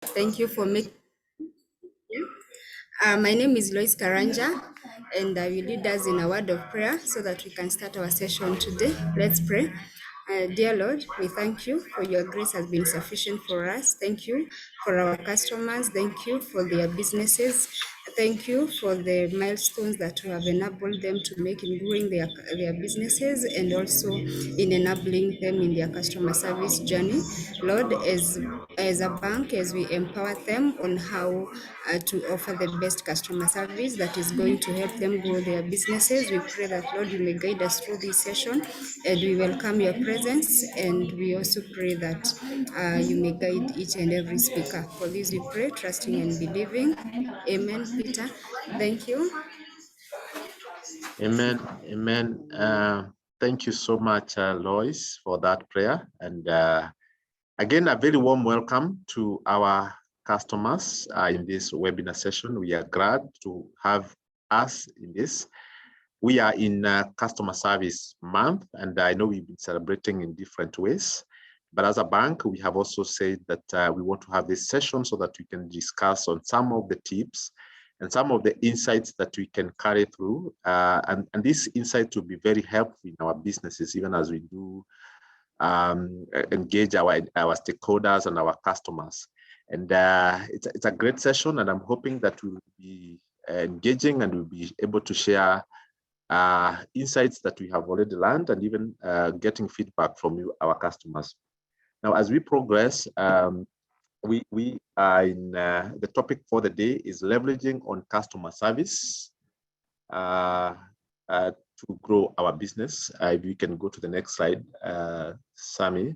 Thank you for making. My name is Lois Karanja, and I will lead us in a word of prayer so that we can start our session today. Let's pray. Dear Lord, we thank you for your grace has been sufficient for us. Thank you for our customers. Thank you for their businesses. Thank you for the milestones that you have enabled them to make in growing their businesses and also in enabling them in their customer service journey. Lord, as a bank, as we empower them on how to offer the best customer service that is going to help them grow their businesses, we pray that, Lord, you may guide us through this session and we welcome your presence. And we also pray that you may guide each and every speaker. For this we pray, trusting and believing. Amen. Peter, thank you. Amen. Amen. Thank you so much, Lois, for that prayer. And again, a very warm welcome to our customers in this webinar session. We are glad to have us in this. We are in Customer Service Month, and I know we've been celebrating in different ways. But as a bank, we have also said that we want to have this session so that we can discuss on some of the tips and some of the insights that we can carry through. And these insights will be very helpful in our businesses, even as we do engage our stakeholders and our customers. And it's a great session, and I'm hoping that we'll be engaging and we'll be able to share insights that we have already learned and even getting feedback from you, our customers. Now, as we progress, we are in the topic for the day is leveraging on customer service to grow our business. If you can go to the next slide, Sammy.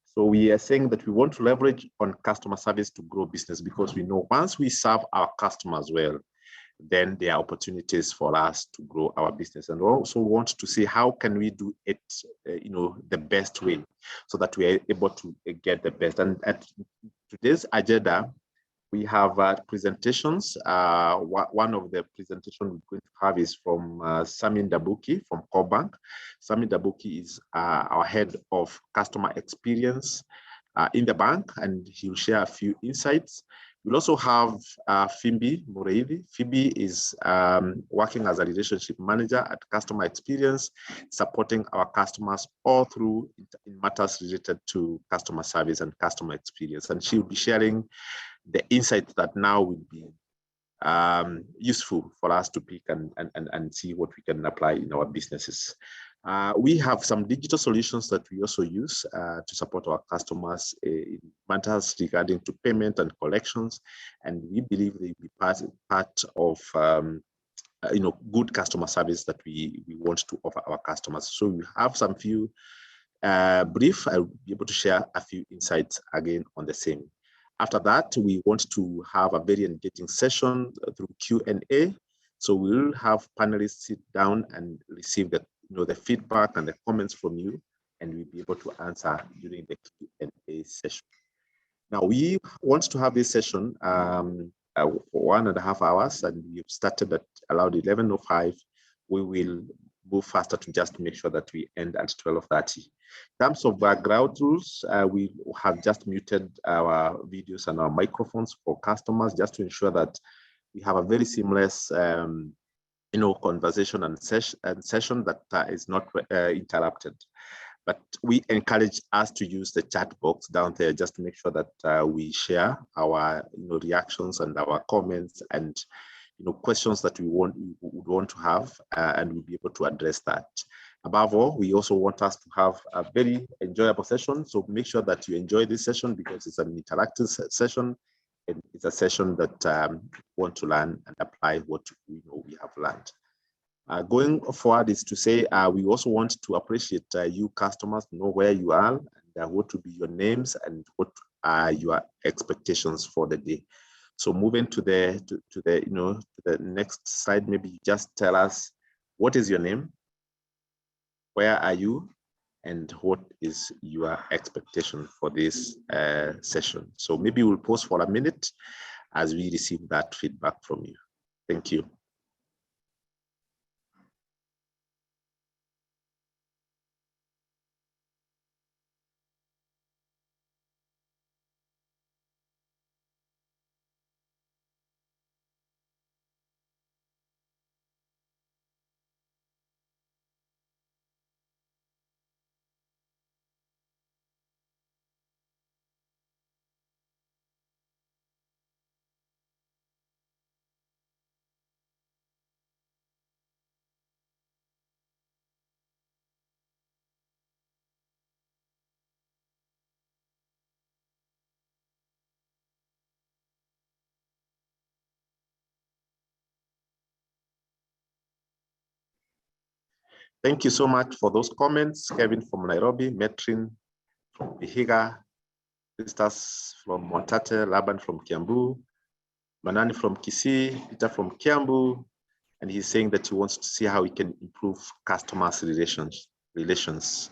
So we are saying that we want to leverage on customer service to grow business because we know once we serve our customers well, then there are opportunities for us to grow our business. And we also want to see how can we do it, the best way so that we are able to get the best. And at today's agenda, we have presentations. One of the presentations we're going to have is from Sami Ndabuki from CoBank. Sami Ndabuki is our head of customer experience in the bank, and he'll share a few insights. We'll also have Phoebe Mureithi. Phoebe is working as a relationship manager at Customer Experience, supporting our customers all through in matters related to customer service and customer experience. And she'll be sharing the insights that now will be useful for us to pick and see what we can apply in our businesses. We have some digital solutions that we also use to support our customers in matters regarding to payment and collections, and we believe they will be part of good customer service that we want to offer our customers. So we have some few brief. I'll be able to share a few insights again on the same. After that, we want to have a very engaging session through Q&A. So we'll have panelists sit down and receive the feedback and the comments from you, and we'll be able to answer during the Q&A session. Now, we want to have this session for 1.5 hours, and we've started at around 11:05. We will move faster to just make sure that we end at 12:30. In terms of ground rules, we have just muted our videos and our microphones for customers just to ensure that we have a very seamless conversation and session that is not interrupted. But we encourage us to use the chat box down there just to make sure that we share our reactions and our comments and questions that we would want to have, and we'll be able to address that. Above all, we also want us to have a very enjoyable session. So make sure that you enjoy this session because it's an interactive session. And it's a session that want to learn and apply what we know we have learned. Going forward is to say we also want to appreciate you customers, know where you are and what will be your names and what are your expectations for the day. So moving to the next slide, maybe just tell us what is your name, where are you, and what is your expectation for this session. So maybe we'll pause for a minute as we receive that feedback from you. Thank you. Thank you so much for those comments. Kevin from Nairobi, Metrin from Vihiga, Christus from Mwatate, Laban from Kiambu, Manani from Kisii, Peter from Kiambu, and he's saying that he wants to see how he can improve customers' relations.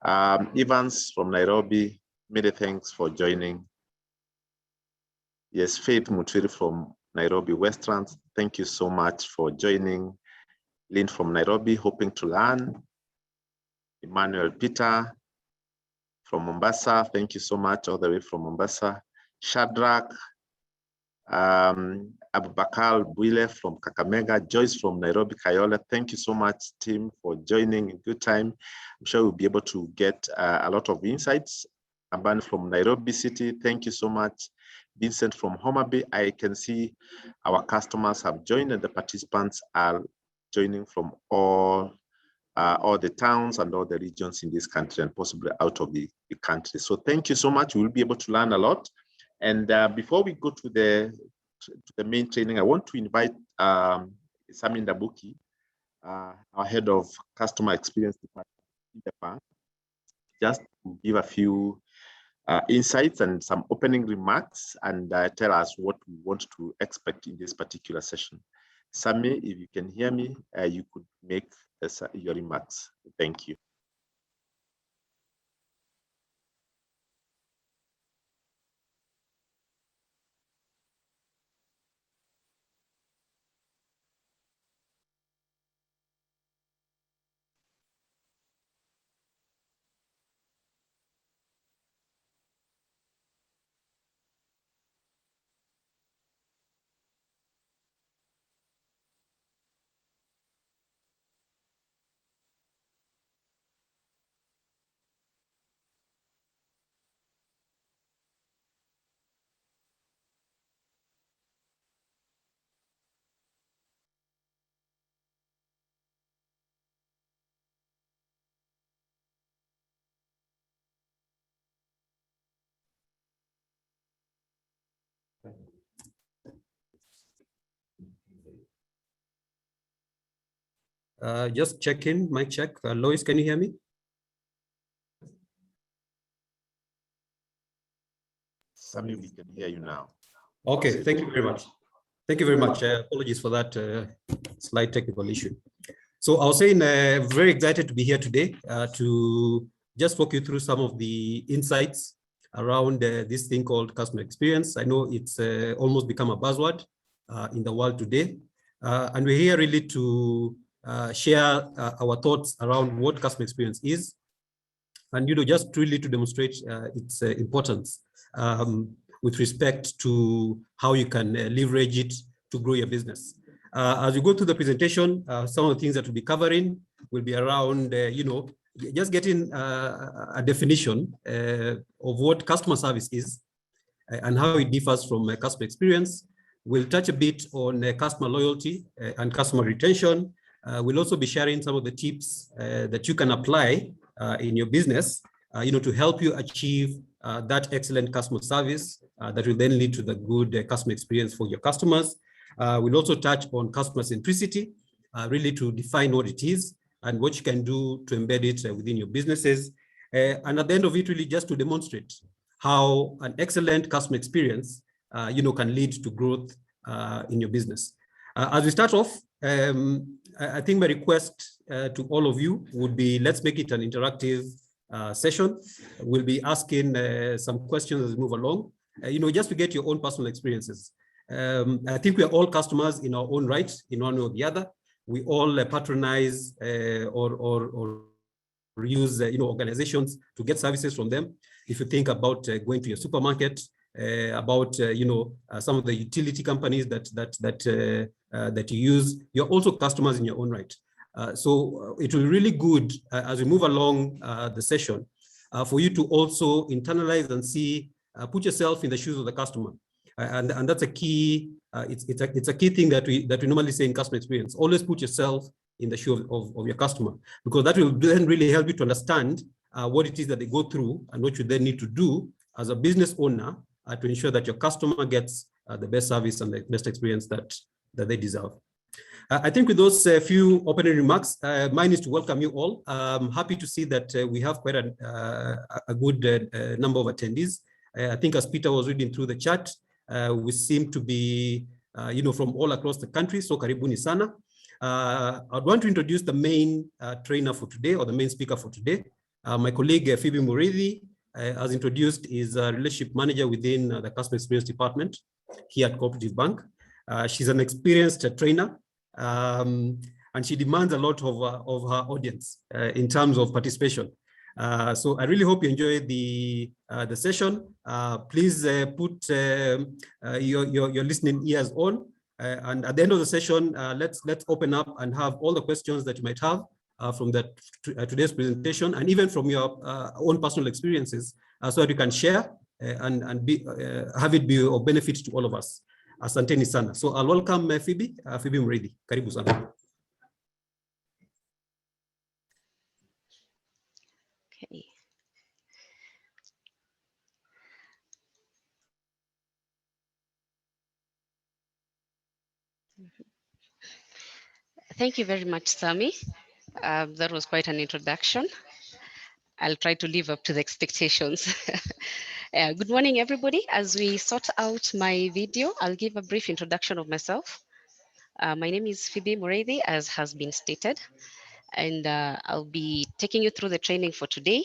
Evans from Nairobi, many thanks for joining. Yes, Faith Mutwiri from Nairobi Westlands, thank you so much for joining. Lynn from Nairobi, hoping to learn. Emmanuel Peter from Mombasa, thank you so much, all the way from Mombasa. Shadrach, Abubakar Bwile from Kakamega, Joyce from Nairobi Kayole, thank you so much, team, for joining in good time. I'm sure we'll be able to get a lot of insights. Aban from Nairobi City, thank you so much. Vincent from Homa Bay, I can see our customers have joined and the participants are joining from all the towns and all the regions in this country and possibly out of the country. So thank you so much. We'll be able to learn a lot. And before we go to the main training, I want to invite Sami Ndabuki, our head of customer experience department in the bank, just to give a few insights and some opening remarks and tell us what we want to expect in this particular session. Sami, if you can hear me, you could make your remarks. Thank you. Just check in, mic check. Lois, can you hear me? Sami, we can hear you now. Okay, thank you very much. Thank you very much. Apologies for that slight technical issue. So I was saying, very excited to be here today to just walk you through some of the insights around this thing called customer experience. I know it's almost become a buzzword in the world today. And we're here really to share our thoughts around what customer experience is, and just really to demonstrate its importance with respect to how you can leverage it to grow your business. As we go through the presentation, some of the things that we'll be covering will be around, just getting a definition of what customer service is and how it differs from customer experience. We'll touch a bit on customer loyalty and customer retention. We'll also be sharing some of the tips that you can apply in your business, to help you achieve that excellent customer service that will then lead to the good customer experience for your customers. We'll also touch on customer centricity, really to define what it is and what you can do to embed it within your businesses. And at the end of it, really just to demonstrate how an excellent customer experience, can lead to growth in your business. As we start off, I think my request to all of you would be, let's make it an interactive session. We'll be asking some questions as we move along, just to get your own personal experiences. I think we are all customers in our own right, in one way or the other. We all patronize or use organizations to get services from them. If you think about going to your supermarket, about some of the utility companies that you use, you're also customers in your own right. So it will be really good as we move along the session for you to also internalize and see, put yourself in the shoes of the customer, and that's a key. It's a key thing that we normally say in customer experience. Always put yourself in the shoe of your customer, because that will then really help you to understand what it is that they go through and what you then need to do as a business owner to ensure that your customer gets the best service and the best experience that they deserve. I think with those few opening remarks, mine is to welcome you all. I'm happy to see that we have quite a good number of attendees. I think as Peter was reading through the chat, we seem to be, from all across the country. So karibuni sana. I'd want to introduce the main trainer for today, or the main speaker for today. My colleague Phoebe Muridhi, as introduced, is a relationship manager within the customer experience department here at Cooperative Bank. She's an experienced trainer. And she demands a lot of her audience in terms of participation. So I really hope you enjoy the session. Please put your listening ears on. And at the end of the session, let's open up and have all the questions that you might have from today's presentation, and even from your own personal experiences, so that you can share and have it be of benefit to all of us. Asanteni sana. So I'll welcome Phoebe Muridhi. Karibu sana. Okay. Thank you very much, Sami. That was quite an introduction. I'll try to live up to the expectations. Good morning, everybody. As we sort out my video, I'll give a brief introduction of myself. My name is Phoebe Muridhi, as has been stated, and I'll be taking you through the training for today.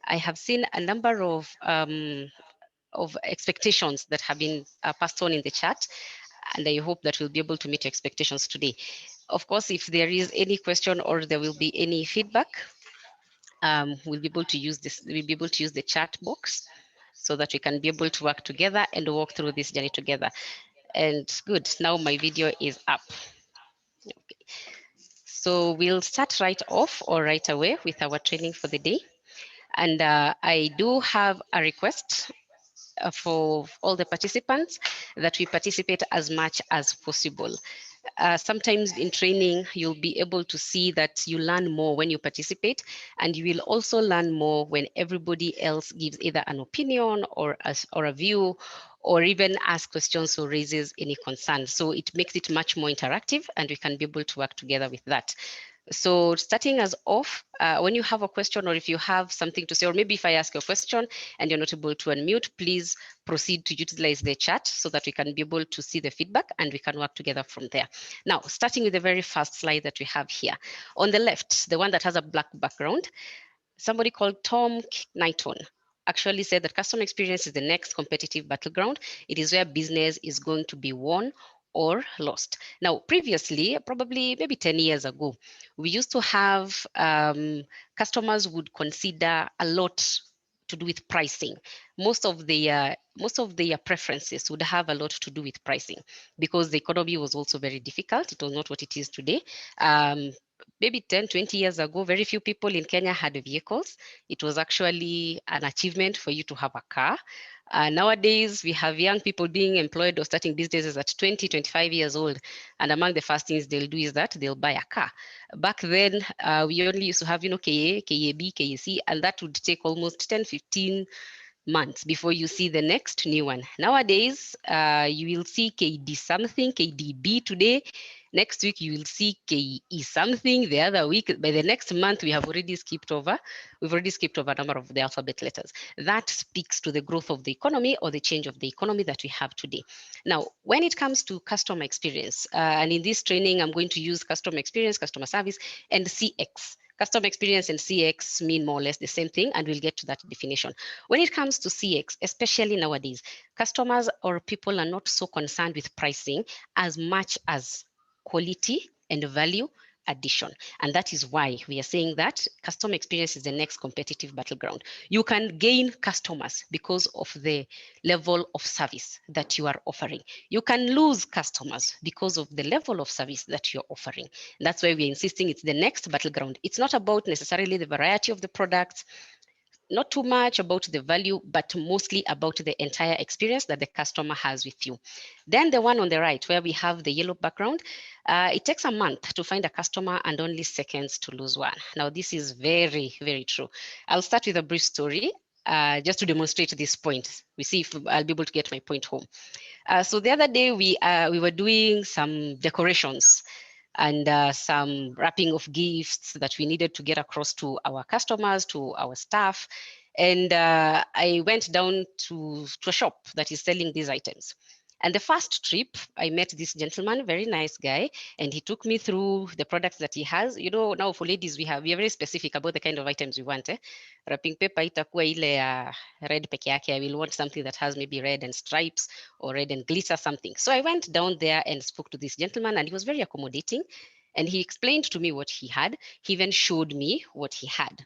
I have seen a number of expectations that have been passed on in the chat, and I hope that we'll be able to meet your expectations today. Of course, if there is any question or there will be any feedback, we'll be able to use this. We'll be able to use the chat box so that we can be able to work together and walk through this journey together. And good, now my video is up. Okay. So we'll start right off or right away with our training for the day. And I do have a request for all the participants that we participate as much as possible. Sometimes in training, you'll be able to see that you learn more when you participate, and you will also learn more when everybody else gives either an opinion or a view, or even ask questions or raises any concerns. So it makes it much more interactive, and we can be able to work together with that. So starting us off, when you have a question, or if you have something to say, or maybe if I ask a question and you're not able to unmute, please proceed to utilize the chat so that we can be able to see the feedback and we can work together from there. Now, starting with the very first slide that we have here. On the left, the one that has a black background, somebody called Tom Knighton actually said that customer experience is the next competitive battleground. It is where business is going to be won or lost. Now, previously, probably maybe 10 years ago, we used to have customers would consider a lot to do with pricing. Most of their preferences would have a lot to do with pricing because the economy was also very difficult. It was not what it is today. Maybe 10, 20 years ago, very few people in Kenya had vehicles. It was actually an achievement for you to have a car. Nowadays, we have young people being employed or starting businesses at 20, 25 years old. And among the first things they'll do is that they'll buy a car. Back then, we only used to have, KA, KAB, KAC, and that would take almost 10, 15 months before you see the next new one. Nowadays, you will see KD something, KDB today. Next week, you will see KE something. The other week, by the next month, we have already skipped over. We've already skipped over a number of the alphabet letters. That speaks to the growth of the economy or the change of the economy that we have today. Now, when it comes to customer experience, and in this training, I'm going to use customer experience, customer service, and CX. Customer experience and CX mean more or less the same thing, and we'll get to that definition. When it comes to CX, especially nowadays, customers or people are not so concerned with pricing as much as quality and value addition. And that is why we are saying that customer experience is the next competitive battleground. You can gain customers because of the level of service that you are offering. You can lose customers because of the level of service that you're offering. That's why we're insisting it's the next battleground. It's not about necessarily the variety of the products, not too much about the value, but mostly about the entire experience that the customer has with you. Then the one on the right, where we have the yellow background, it takes a month to find a customer and only seconds to lose one. Now, this is very, very true. I'll start with a brief story. just to demonstrate this point. We see if I'll be able to get my point home. So the other day we were doing some decorations and some wrapping of gifts that we needed to get across to our customers, to our staff. And I went down to a shop that is selling these items. And the first trip, I met this gentleman, very nice guy, and he took me through the products that he has. You know, now for ladies, we are very specific about the kind of items we want. Wrapping paper itakuwa ile red peke yake. I will want something that has maybe red and stripes or red and glitter something. So I went down there and spoke to this gentleman, and he was very accommodating. And he explained to me what he had. He even showed me what he had.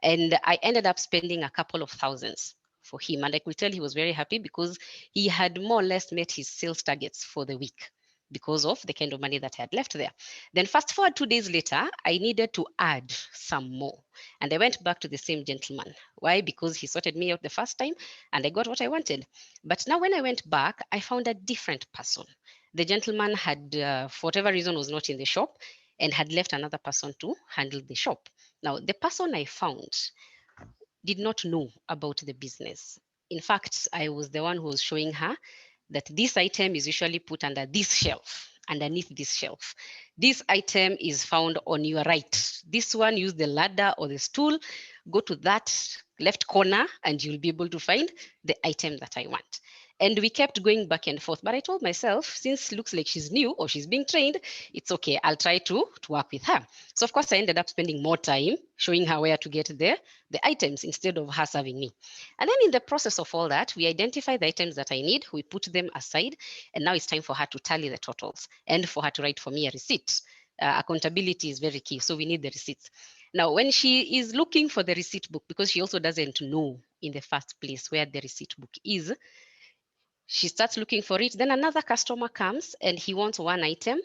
And I ended up spending a couple of thousands for him. And I could tell he was very happy because he had more or less met his sales targets for the week because of the kind of money that I had left there. Then fast forward 2 days later, I needed to add some more. And I went back to the same gentleman. Why? Because he sorted me out the first time and I got what I wanted. But now when I went back, I found a different person. The gentleman had, for whatever reason, was not in the shop and had left another person to handle the shop. Now, the person I found did not know about the business. In fact, I was the one who was showing her that this item is usually put under this shelf, underneath this shelf. This item is found on your right. This one, use the ladder or the stool, go to that left corner and you'll be able to find the item that I want. And we kept going back and forth. But I told myself, since it looks like she's new or she's being trained, it's okay. I'll try to work with her. So of course, I ended up spending more time showing her where to get the items instead of her serving me. And then in the process of all that, we identify the items that I need. We put them aside. And now it's time for her to tally the totals and for her to write for me a receipt. Accountability is very key. So we need the receipts. Now, when she is looking for the receipt book, because she also doesn't know in the first place where the receipt book is, she starts looking for it. Then another customer comes and he wants one item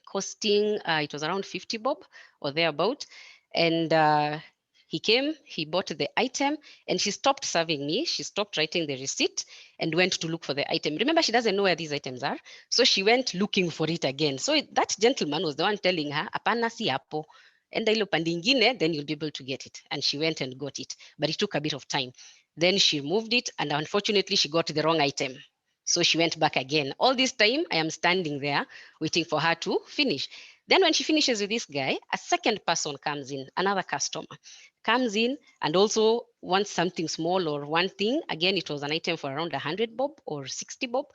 costing, it was around 50 bob or thereabout. And he came, he bought the item and she stopped serving me. She stopped writing the receipt and went to look for the item. Remember, she doesn't know where these items are. So she went looking for it again. So that gentleman was the one telling her, "Apana si hapo. Enda ilo pande ingine, then you'll be able to get it." And she went and got it, but it took a bit of time. Then she moved it and unfortunately she got the wrong item. So she went back again. All this time I am standing there waiting for her to finish. Then when she finishes with this guy, a second person comes in, another customer comes in and also wants something small or one thing. Again, it was an item for around 100 bob or 60 bob.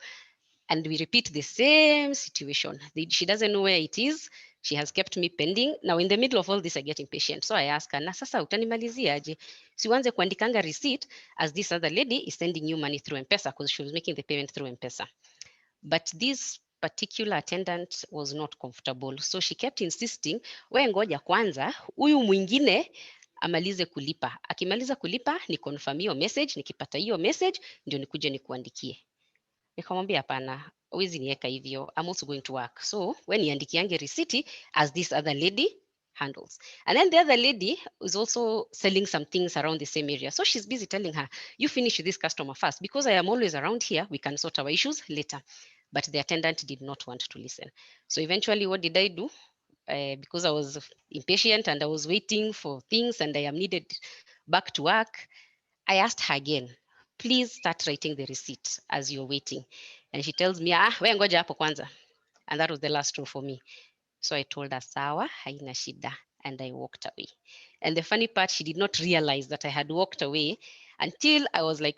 And we repeat the same situation. She doesn't know where it is. She has kept me pending. Now, in the middle of all this, I get impatient. So I ask her, na sasa utanimalizia aje? Siwanze kuandikanga receipt as this other lady is sending you money through M-Pesa because she was making the payment through M-Pesa. But this particular attendant was not comfortable. So she kept insisting, we ngoja kwanza, huyu mwingine amalize kulipa. Akimaliza kulipa, ni confirm hiyo message, nikipata hiyo message, ndio nikuje nikuandikie. Nikamwambia hapana, huwezi niweka hivyo. I'm also going to work. So when niandikiange receipt as this other lady handles. And then the other lady is also selling some things around the same area. So she's busy telling her, you finish this customer first. Because I am always around here, we can sort our issues later. But the attendant did not want to listen. So eventually what did I do? Because I was impatient and I was waiting for things and I am needed back to work, I asked her again, please start writing the receipt as you're waiting. And she tells me, we ngoja hapo kwanza. And that was the last straw for me. So I told her, sawa, haina shida. And I walked away. And the funny part, she did not realize that I had walked away until I was like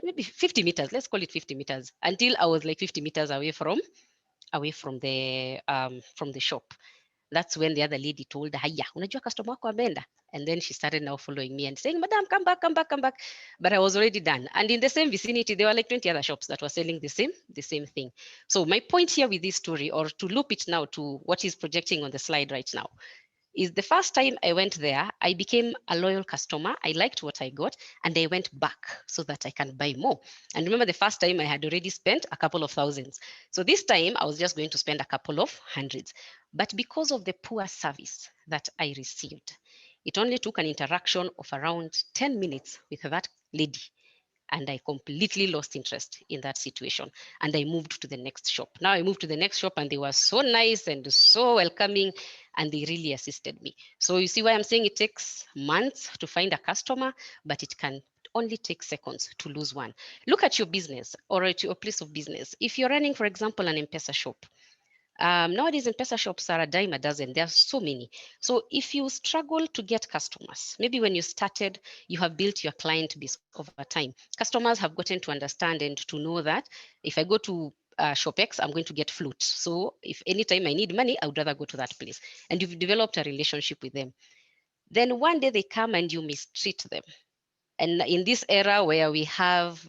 maybe 50 meters, let's call it 50 meters, until I was like 50 meters away from the shop. That's when the other lady told her, haya, unajua customer wako ameenda. And then she started now following me and saying, madam, come back, come back, come back. But I was already done. And in the same vicinity, there were like 20 other shops that were selling the same thing. So my point here with this story, or to loop it now to what is projecting on the slide right now, is the first time I went there, I became a loyal customer. I liked what I got and I went back so that I can buy more. And remember, the first time I had already spent a couple of thousands. So this time I was just going to spend a couple of hundreds. But because of the poor service that I received, it only took an interaction of around 10 minutes with that lady. And I completely lost interest in that situation. And I moved to the next shop. Now I moved to the next shop and they were so nice and so welcoming and they really assisted me. So you see why I'm saying it takes months to find a customer, but it can only take seconds to lose one. Look at your business or at your place of business. If you're running, for example, an M-Pesa shop, nowadays M-Pesa shops are a dime a dozen. There are so many. So if you struggle to get customers, maybe when you started, you have built your client base over time. Customers have gotten to understand and to know that if I go to ShopX, I'm going to get flute. So if anytime I need money, I would rather go to that place. And you've developed a relationship with them. Then one day they come and you mistreat them. And in this era where we have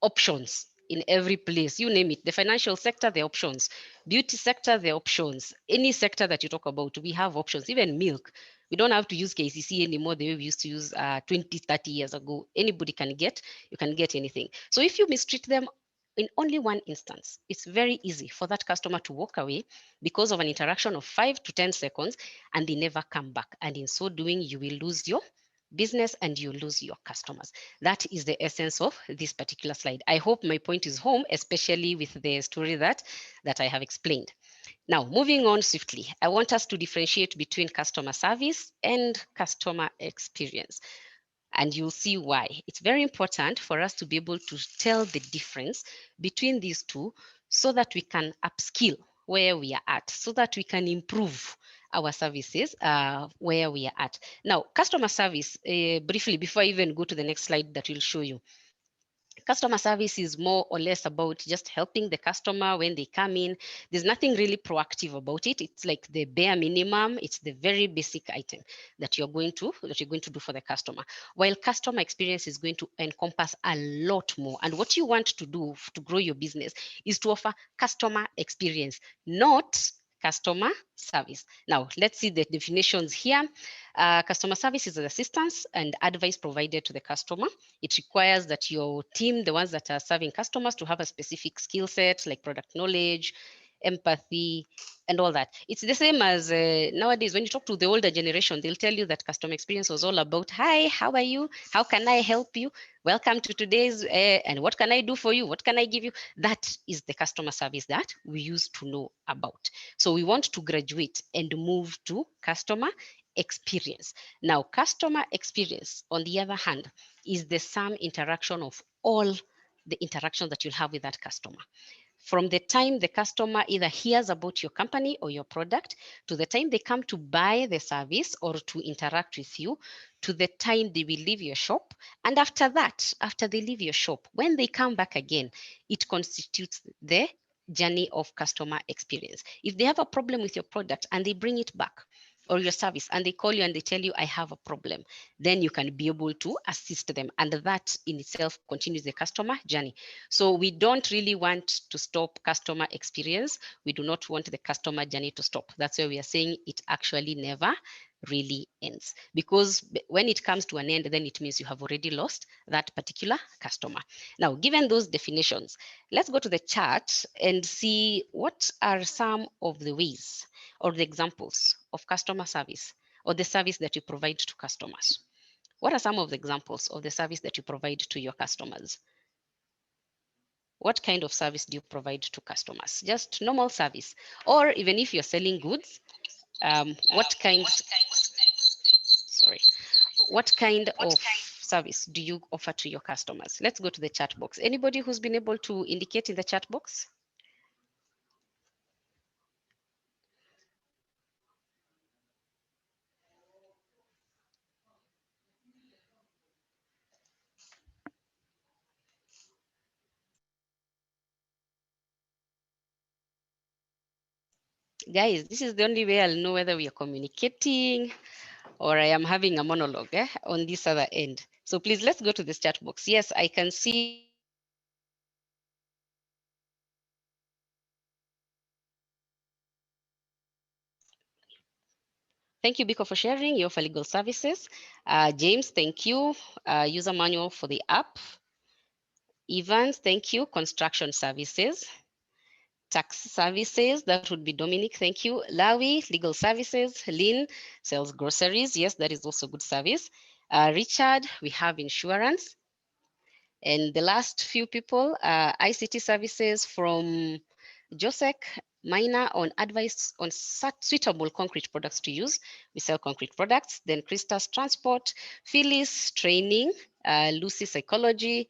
options in every place, you name it, the financial sector, the options, beauty sector, the options, any sector that you talk about, we have options, even milk. We don't have to use KCC anymore the way we used to use 20, 30 years ago. Anybody can get, you can get anything. So if you mistreat them in only one instance, it's very easy for that customer to walk away because of an interaction of 5 to 10 seconds and they never come back. And in so doing, you will lose your business and you lose your customers. That is the essence of this particular slide. I hope my point is home, especially with the story that I have explained. Now, moving on swiftly, I want us to differentiate between customer service and customer experience. And you'll see why. It's very important for us to be able to tell the difference between these two so that we can upskill where we are at, so that we can improve our services where we are at. Now, customer service, briefly, before I even go to the next slide that will show you. Customer service is more or less about just helping the customer when they come in. There's nothing really proactive about it. It's like the bare minimum. It's the very basic item that you're going to do for the customer. While customer experience is going to encompass a lot more. And what you want to do to grow your business is to offer customer experience, not customer service. Now, let's see the definitions here. Customer service is assistance and advice provided to the customer. It requires that your team, the ones that are serving customers, to have a specific skill set like product knowledge, empathy, and all that. It's the same as nowadays when you talk to the older generation, they'll tell you that customer experience was all about, hi, how are you? How can I help you? Welcome to today's, and what can I do for you? What can I give you? That is the customer service that we used to know about. So we want to graduate and move to customer experience. Now, customer experience, on the other hand, is the sum interaction of all the interactions that you'll have with that customer. From the time the customer either hears about your company or your product, to the time they come to buy the service or to interact with you, to the time they will leave your shop. And after that, after they leave your shop, when they come back again, it constitutes the journey of customer experience. If they have a problem with your product and they bring it back, or your service, and they call you and they tell you, I have a problem, then you can be able to assist them. And that in itself continues the customer journey. So we don't really want to stop customer experience. We do not want the customer journey to stop. That's why we are saying it actually never really ends, because when it comes to an end, then it means you have already lost that particular customer. Now, given those definitions, let's go to the chart and see what are some of the ways or the examples of customer service or the service that you provide to customers. What are some of the examples of the service that you provide to your customers? What kind of service do you provide to customers? Just normal service, or even if you're selling goods, what kind of service do you offer to your customers? Let's go to the chat box. Anybody who's been able to indicate in the chat box? Guys, this is the only way I'll know whether we are communicating or I am having a monologue on this other end. So please, let's go to the chat box. Yes, I can see. Thank you, Biko, for sharing. You offer legal services. James, thank you. User manual for the app. Evans, thank you. Construction services. Tax services, that would be Dominic, thank you. Lawi, legal services. Lynn, sells groceries. Yes, that is also good service. Richard, we have insurance. And the last few people, ICT services from Josek, Minor on advice on suitable concrete products to use. We sell concrete products. Then Krista's transport, Phyllis training, Lucy psychology,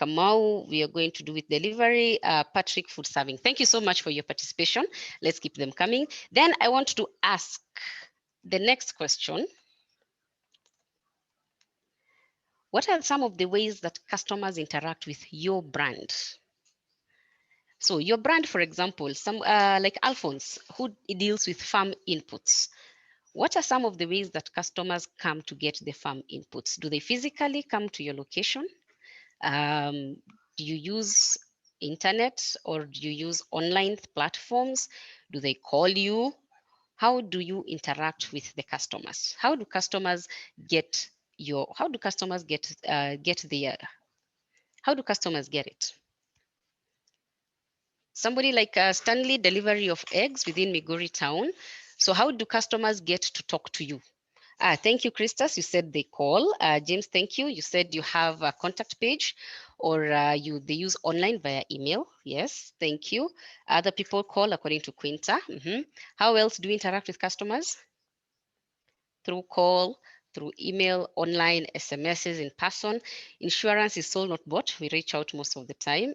Kamau, we are going to do with delivery, Patrick food serving. Thank you so much for your participation. Let's keep them coming. Then I want to ask the next question. What are some of the ways that customers interact with your brand? So your brand, for example, some like Alphonse, who deals with farm inputs. What are some of the ways that customers come to get the farm inputs? Do they physically come to your location? Do you use internet or do you use online platforms? Do they call you? How do you interact with the customers? How do customers get your? How do customers get their? How do customers get it? Somebody like Stanley delivery of eggs within Migori town. So how do customers get to talk to you? Thank you, Christus. You said they call. James, thank you. You said you have a contact page or they use online via email. Yes, thank you. Other people call according to Quinta. How else do you interact with customers? Through call, through email, online, SMSs, in person. Insurance is sold, not bought. We reach out most of the time,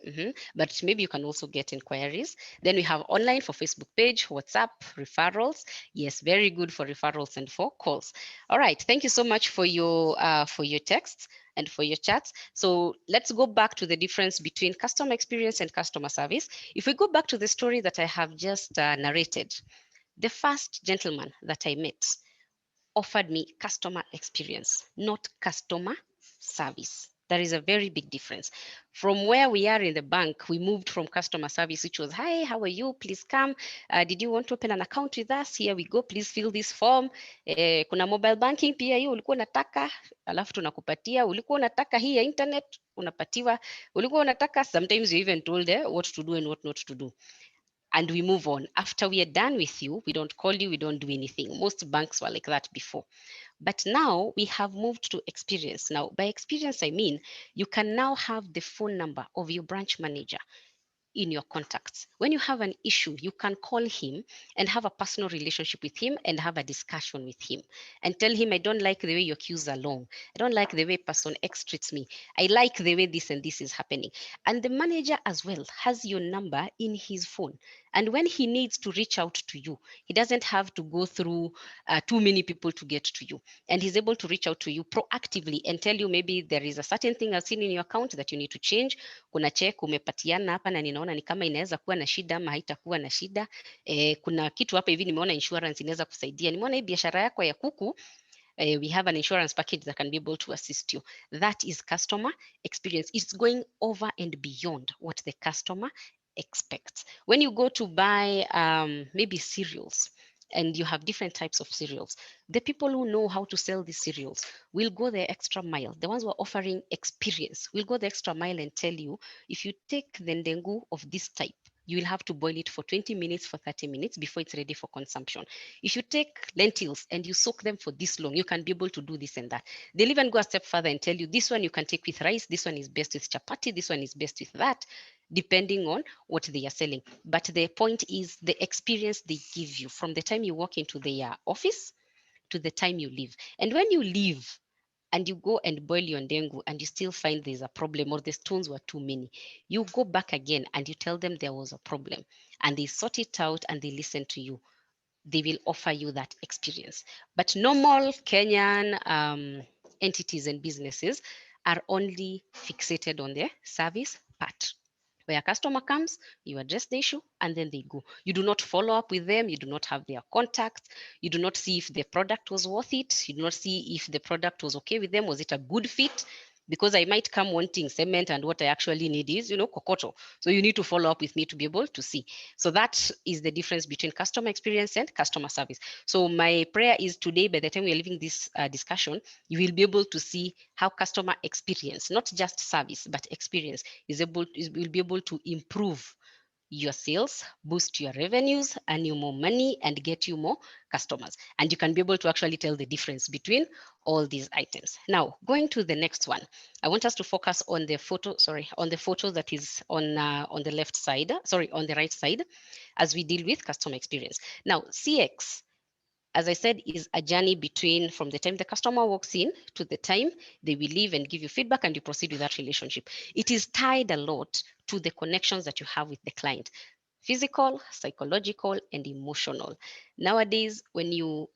but maybe you can also get inquiries. Then we have online for Facebook page, WhatsApp, referrals. Yes, very good for referrals and for calls. All right, thank you so much for your texts and for your chats. So let's go back to the difference between customer experience and customer service. If we go back to the story that I have just narrated, the first gentleman that I met offered me customer experience, not customer service. There is a very big difference. From where we are in the bank, we moved from customer service, which was, hi, how are you? Please come. Did you want to open an account with us? Here we go. Please fill this form. Kuna mobile banking pia hiyo ulikuwa unataka, alafu tunakupatia. Ulikuwa unataka hii ya internet, unapatiwa. Ulikuwa unataka, sometimes you even told what to do and what not to do. And we move on. After we are done with you, we don't call you, we don't do anything. Most banks were like that before. But now we have moved to experience. Now, by experience, I mean you can now have the phone number of your branch manager in your contacts. When you have an issue, you can call him and have a personal relationship with him and have a discussion with him and tell him, I don't like the way your queues are long. I don't like the way person X treats me. I like the way this and this is happening. And the manager as well has your number in his phone. And when he needs to reach out to you, he doesn't have to go through too many people to get to you. And he's able to reach out to you proactively and tell you maybe there is a certain thing I've seen in your account that you need to change. Kuna check umepatiana hapa na ninaona ni kama inaweza kuwa na shida ama haitakuwa na shida. Kuna kitu hapa hivi nimeona insurance inaweza kusaidia. Nimeona hii biashara yako ya kuku, we have an insurance package that can be able to assist you. That is customer experience. It's going over and beyond what the customer expects. When you go to buy maybe cereals, and you have different types of cereals, the people who know how to sell these cereals will go the extra mile. The ones who are offering experience will go the extra mile and tell you, if you take the ndengu of this type, you will have to boil it for 20 minutes, for 30 minutes before it's ready for consumption. If you take lentils and you soak them for this long, you can be able to do this and that. They'll even go a step further and tell you, this one you can take with rice, this one is best with chapati, this one is best with that, depending on what they are selling. But the point is the experience they give you from the time you walk into their office to the time you leave. And when you leave and you go and boil your ndengu and you still find there's a problem or the stones were too many, you go back again and you tell them there was a problem and they sort it out and they listen to you. They will offer you that experience. But normal Kenyan entities and businesses are only fixated on their service part. Where a customer comes, you address the issue and then they go. You do not follow up with them. You do not have their contacts. You do not see if the product was worth it. You do not see if the product was okay with them. Was it a good fit? Because I might come wanting cement and what I actually need is, kokoto. So you need to follow up with me to be able to see. So that is the difference between customer experience and customer service. So my prayer is today, by the time we're leaving this discussion, you will be able to see how customer experience, not just service, but experience will be able to improve your sales, boost your revenues, earn you more money, and get you more customers. And you can be able to actually tell the difference between all these items. Now, going to the next one, I want us to focus on the photo, on the photo that is on the left side, on the right side, as we deal with customer experience. Now, CX, as I said, is a journey between from the time the customer walks in to the time they will leave and give you feedback and you proceed with that relationship. It is tied a lot to the connections that you have with the client. Physical, psychological, and emotional. Nowadays, when you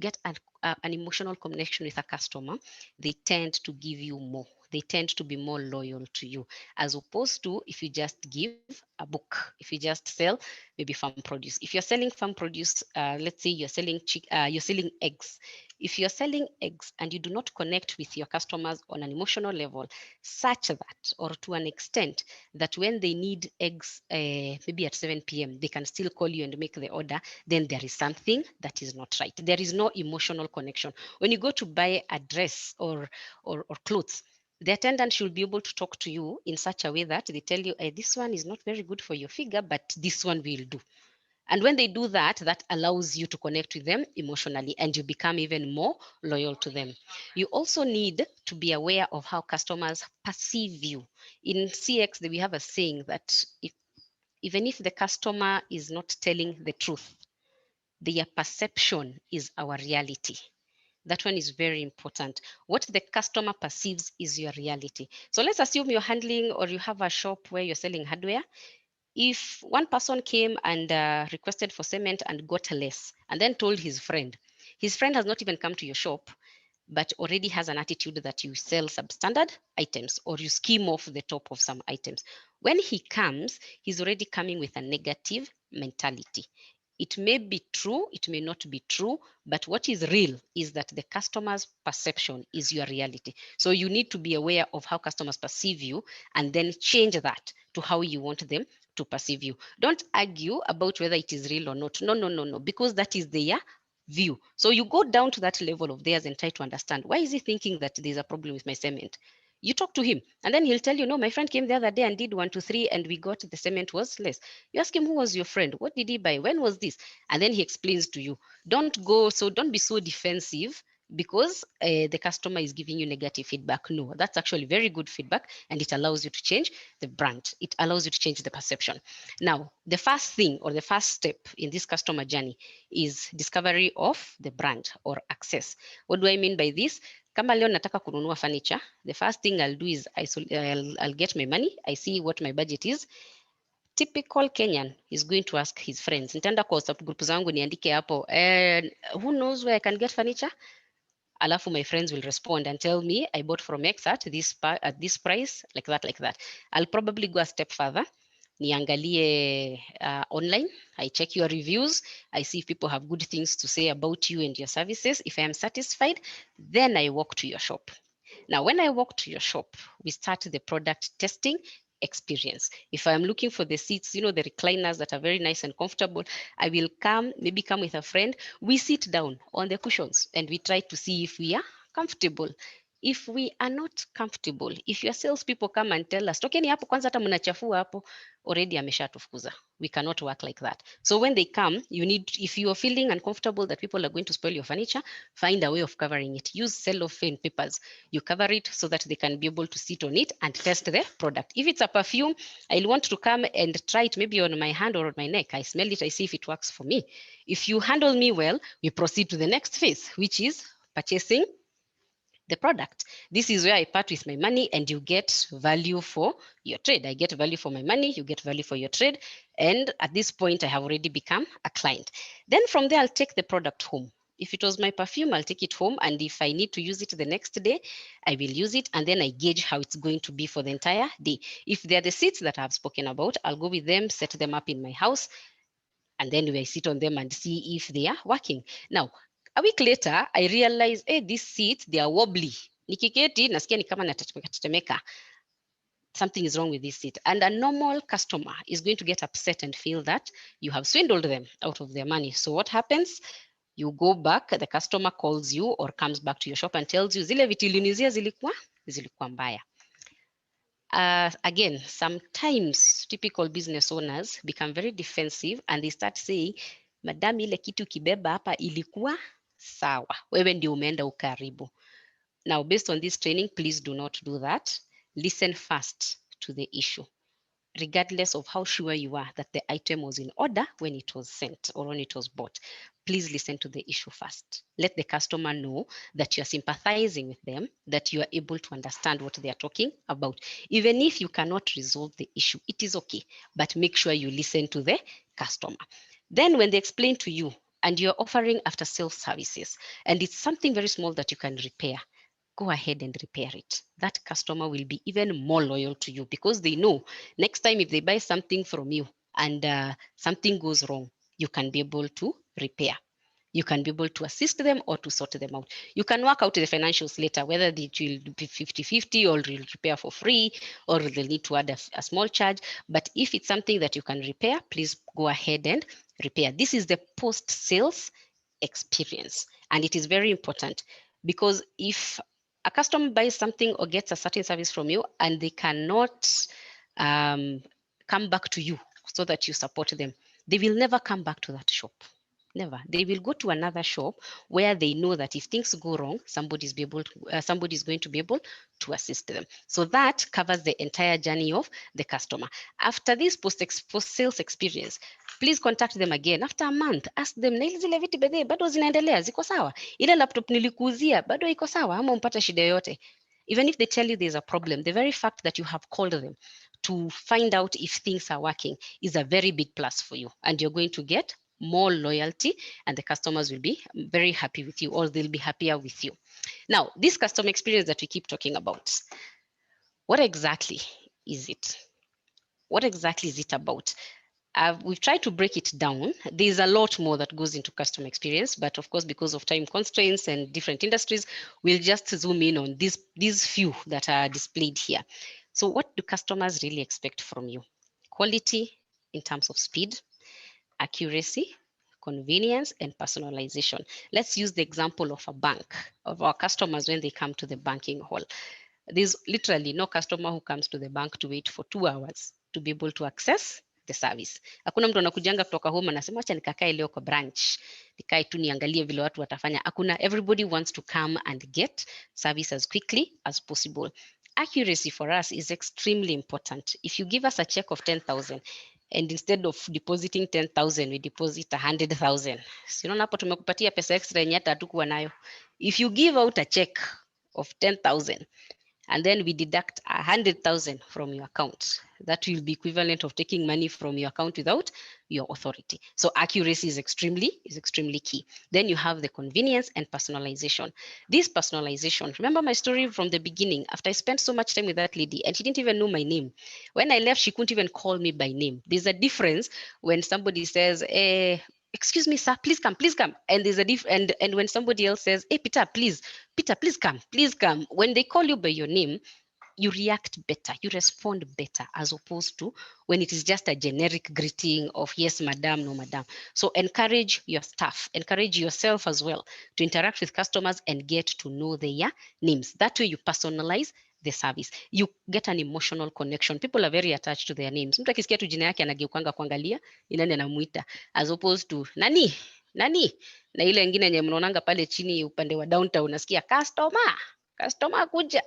get an emotional connection with a customer, they tend to give you more. They tend to be more loyal to you, as opposed to if you just give a book, if you just sell maybe farm produce. If you're selling farm produce, let's say you're selling eggs. If you're selling eggs and you do not connect with your customers on an emotional level, such that, or to an extent that when they need eggs, maybe at 7 p.m., they can still call you and make the order, then there is something that is not right. There is no emotional connection. When you go to buy a dress or clothes, the attendant should be able to talk to you in such a way that they tell you, this one is not very good for your figure, but this one will do. And when they do that, that allows you to connect with them emotionally and you become even more loyal to them. You also need to be aware of how customers perceive you. In CX, we have a saying that even if the customer is not telling the truth, their perception is our reality. That one is very important. What the customer perceives is your reality. So let's assume you're handling or you have a shop where you're selling hardware. If one person came and requested for cement and got less and then told his friend has not even come to your shop, but already has an attitude that you sell substandard items or you skim off the top of some items. When he comes, he's already coming with a negative mentality. It may be true, it may not be true, but what is real is that the customer's perception is your reality. So you need to be aware of how customers perceive you and then change that to how you want them to perceive you. Don't argue about whether it is real or not. No, because that is their view. So you go down to that level of theirs and try to understand, why is he thinking that there's a problem with my cement? You talk to him and then he'll tell you, no, my friend came the other day and did 1, 2, 3 and we got the cement was less. You ask him, who was your friend? What did he buy? When was this? And then he explains to you. Don't be so defensive because the customer is giving you negative feedback. No, that's actually very good feedback and it allows you to change the brand. It allows you to change the perception. Now, the first thing or the first step in this customer journey is discovery of the brand or access. What do I mean by this? Kama leo nataka kununua furniture, the first thing I'll do is I'll get my money. I see what my budget is. Typical Kenyan is going to ask his friends. Nitaenda kwa WhatsApp group zangu niandike hapo, who knows where I can get furniture? Alafu my friends will respond and tell me I bought from X at this price, like that. I'll probably go a step further. Niangalie online, I check your reviews, I see if people have good things to say about you and your services. If I am satisfied, then I walk to your shop. Now, when I walk to your shop, we start the product testing experience. If I'm looking for the seats, the recliners that are very nice and comfortable, I will maybe come with a friend. We sit down on the cushions and we try to see if we are comfortable. If we are not comfortable, if your salespeople come and tell us, tokeni hapo kwanza hata mnachafua hapo, already ameshatufukuza. We cannot work like that. So when they come, if you are feeling uncomfortable that people are going to spoil your furniture, find a way of covering it. Use cellophane papers. You cover it so that they can be able to sit on it and test the product. If it's a perfume, I'll want to come and try it maybe on my hand or on my neck. I smell it, I see if it works for me. If you handle me well, we proceed to the next phase, which is purchasing the product. This is where I part with my money and you get value for your trade. I get value for my money, you get value for your trade. And at this point, I have already become a client. Then from there, I'll take the product home. If it was my perfume, I'll take it home. And if I need to use it the next day, I will use it. And then I gauge how it's going to be for the entire day. If they're the seats that I've spoken about, I'll go with them, set them up in my house. And then I sit on them and see if they are working. Now, a week later, I realized, hey, these seats, they are wobbly. Nikiketi, nasikia ni kama natetemeka. Something is wrong with this seat. And a normal customer is going to get upset and feel that you have swindled them out of their money. So what happens? You go back, the customer calls you or comes back to your shop and tells you, zile vitu ulinizia zilikuwa mbaya. Again, sometimes typical business owners become very defensive and they start saying, madam, ile kitu kibeba hapa ilikuwa sawa, wewe ndio umeenda ukaribu. Now, based on this training, please do not do that. Listen first to the issue, regardless of how sure you are that the item was in order when it was sent or when it was bought. Please listen to the issue first. Let the customer know that you are sympathizing with them, that you are able to understand what they are talking about. Even if you cannot resolve the issue, it is okay, but make sure you listen to the customer. Then when they explain to you and you're offering after sales services, and it's something very small that you can repair, go ahead and repair it. That customer will be even more loyal to you because they know next time if they buy something from you and something goes wrong, you can be able to repair. You can be able to assist them or to sort them out. You can work out the financials later, whether it will be 50-50 or you'll repair for free or they'll need to add a small charge. But if it's something that you can repair, please go ahead and repair. This is the post-sales experience. And it is very important because if a customer buys something or gets a certain service from you and they cannot come back to you so that you support them, they will never come back to that shop. Never. They will go to another shop where they know that if things go wrong, somebody is going to be able to assist them. So that covers the entire journey of the customer. After this post-sales experience, please contact them again after a month. Ask them, na zile vitu bedhe bado zinaendelea, ziko sawa? Ile laptop nilikuuzia bado iko sawa ama umpata shida yote? Even if they tell you there's a problem, the very fact that you have called them to find out if things are working is a very big plus for you, and you're going to get more loyalty and the customers will be very happy with you, or they'll be happier with you. Now, this customer experience that we keep talking about, what exactly is it? What exactly is it about? We've tried to break it down. There's a lot more that goes into customer experience, but of course, because of time constraints and different industries, we'll just zoom in on these few that are displayed here. So what do customers really expect from you? Quality in terms of speed, accuracy, convenience, and personalization. Let's use the example of a bank, of our customers when they come to the banking hall. There's literally no customer who comes to the bank to wait for 2 hours to be able to access the service. Hakuna mtu anakujanga kutoka home anasema acha nikakae leo kwa branch, nikae tu niangalie vile watu watafanya. Hakuna, everybody wants to come and get service as quickly as possible. Accuracy for us is extremely important. If you give us a check of 10,000 and instead of depositing 10,000 we deposit 100,000, unaona hapo tumekupatia pesa extra yenye hata hatukuwa nayo. If you give out a check of 10,000 and then we deduct 100,000 from your account, that will be equivalent of taking money from your account without your authority. So accuracy is extremely key. Then you have the convenience and personalization. This personalization, remember my story from the beginning. After I spent so much time with that lady and she didn't even know my name. When I left, she couldn't even call me by name. There's a difference when somebody says, excuse me, sir, please come. And there's a and when somebody else says, hey, Peter, please come. When they call you by your name, you react better, you respond better, as opposed to when it is just a generic greeting of yes, madam, no, madam. So encourage your staff, encourage yourself as well to interact with customers and get to know their names. That way you personalize the service. You get an emotional connection. People are very attached to their names. Mtu akisikia tu jina yake anageukanga kuangalia ni nani anamuita, as opposed to nani na ile ingine yenye mnaonanga pale chini upande wa downtown unasikia customer kuja.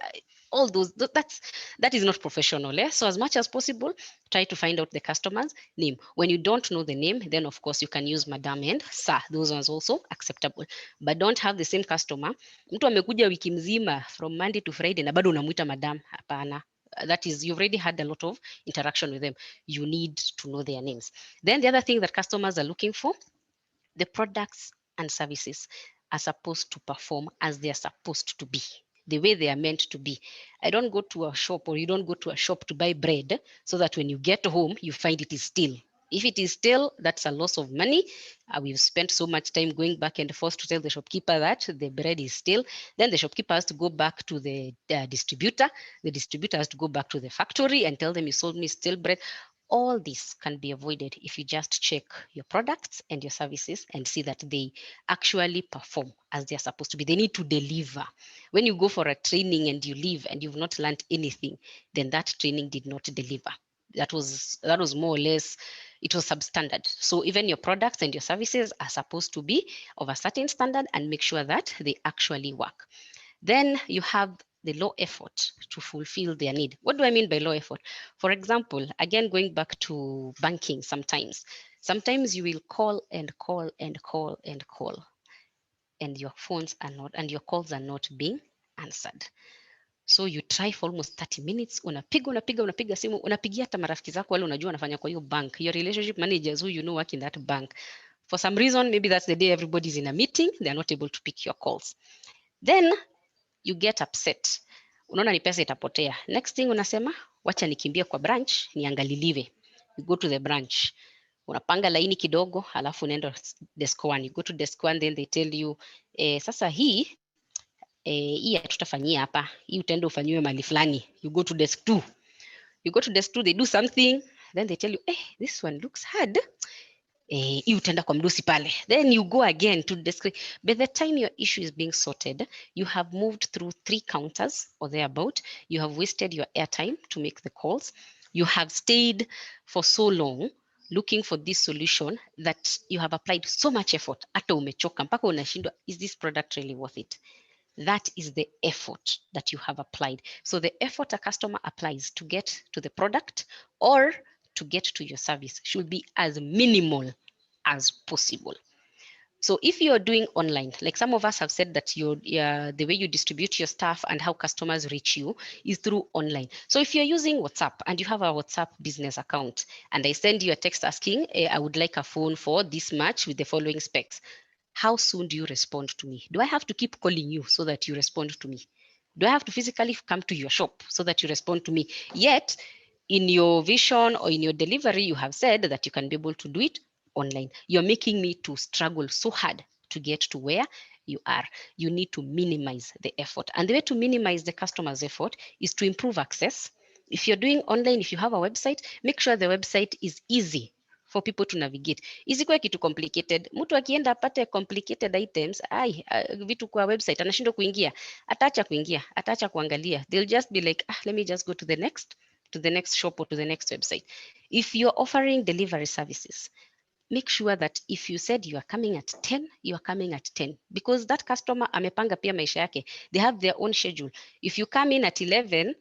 All those, that is not professional. So as much as possible, try to find out the customer's name. When you don't know the name, then of course you can use madam and sir. Those ones also acceptable, but don't have the same customer. Mtu amekuja wiki mzima from Monday to Friday na bado unamuita madam. Hapana. That is, you've already had a lot of interaction with them. You need to know their names. Then the other thing that customers are looking for, the products and services are supposed to perform as they are supposed to be, the way they are meant to be. I don't go to a shop, or you don't go to a shop to buy bread so that when you get home, you find it is stale. If it is stale, that's a loss of money. We've spent so much time going back and forth to tell the shopkeeper that the bread is stale. Then the shopkeeper has to go back to the distributor. The distributor has to go back to the factory and tell them you sold me stale bread. All this can be avoided if you just check your products and your services and see that they actually perform as they're supposed to be. They need to deliver. When you go for a training and you leave and you've not learned anything, then that training did not deliver. That was more or less, it was substandard. So even your products and your services are supposed to be of a certain standard, and make sure that they actually work. Then you have the low effort to fulfill their need. What do I mean by low effort? For example, again, going back to banking, sometimes you will call and call and call and call, and your phones are not, and your calls are not being answered. So you try for almost 30 minutes, unapiga simu, unapigia hata marafiki zako wale unajua wanafanya kwa hiyo bank, your relationship managers who you know work in that bank. For some reason, maybe that's the day everybody's in a meeting, they're not able to pick your calls. Then you get upset. Unaona ni pesa itapotea. Next thing unasema, wacha nikimbie kwa branch, niangaliliwe. You go to the branch. Unapanga laini kidogo, halafu unaenda desk 1. You go to desk 1, then they tell you, sasa hii hatutafanyia hapa. Hii utaenda ufanyiwe mali fulani. You go to desk 2. You go to desk 2, they do something, then they tell you, this one looks hard. You utaenda kwa mdosi pale, then you go again to describe. By the time your issue is being sorted, you have moved through 3 counters or thereabout. You have wasted your airtime to make the calls. You have stayed for so long looking for this solution that you have applied so much effort, hata umechoka mpaka unashindwa, is this product really worth it? That is the effort that you have applied. So the effort a customer applies to get to the product or to get to your service should be as minimal as possible. So if you're doing online, like some of us have said that the way you distribute your stuff and how customers reach you is through online. So if you're using WhatsApp and you have a WhatsApp business account and I send you a text asking, I would like a phone for this much with the following specs, how soon do you respond to me? Do I have to keep calling you so that you respond to me? Do I have to physically come to your shop so that you respond to me? Yet, in your vision or in your delivery, you have said that you can be able to do it online. You're making me to struggle so hard to get to where you are. You need to minimize the effort. And the way to minimize the customer's effort is to improve access. If you're doing online, if you have a website, make sure the website is easy for people to navigate. Isikuwe kitu complicated. Mtu akienda apate complicated items, vitu kwa website anashindwa kuingia, ataacha kuangalia. They'll just be like, let me just go to the next shop or to the next website. If you're offering delivery services, make sure that if you said you are coming at 10, you are coming at 10, because that customer amepanga pia maisha yake. They have their own schedule. If you come in at 11,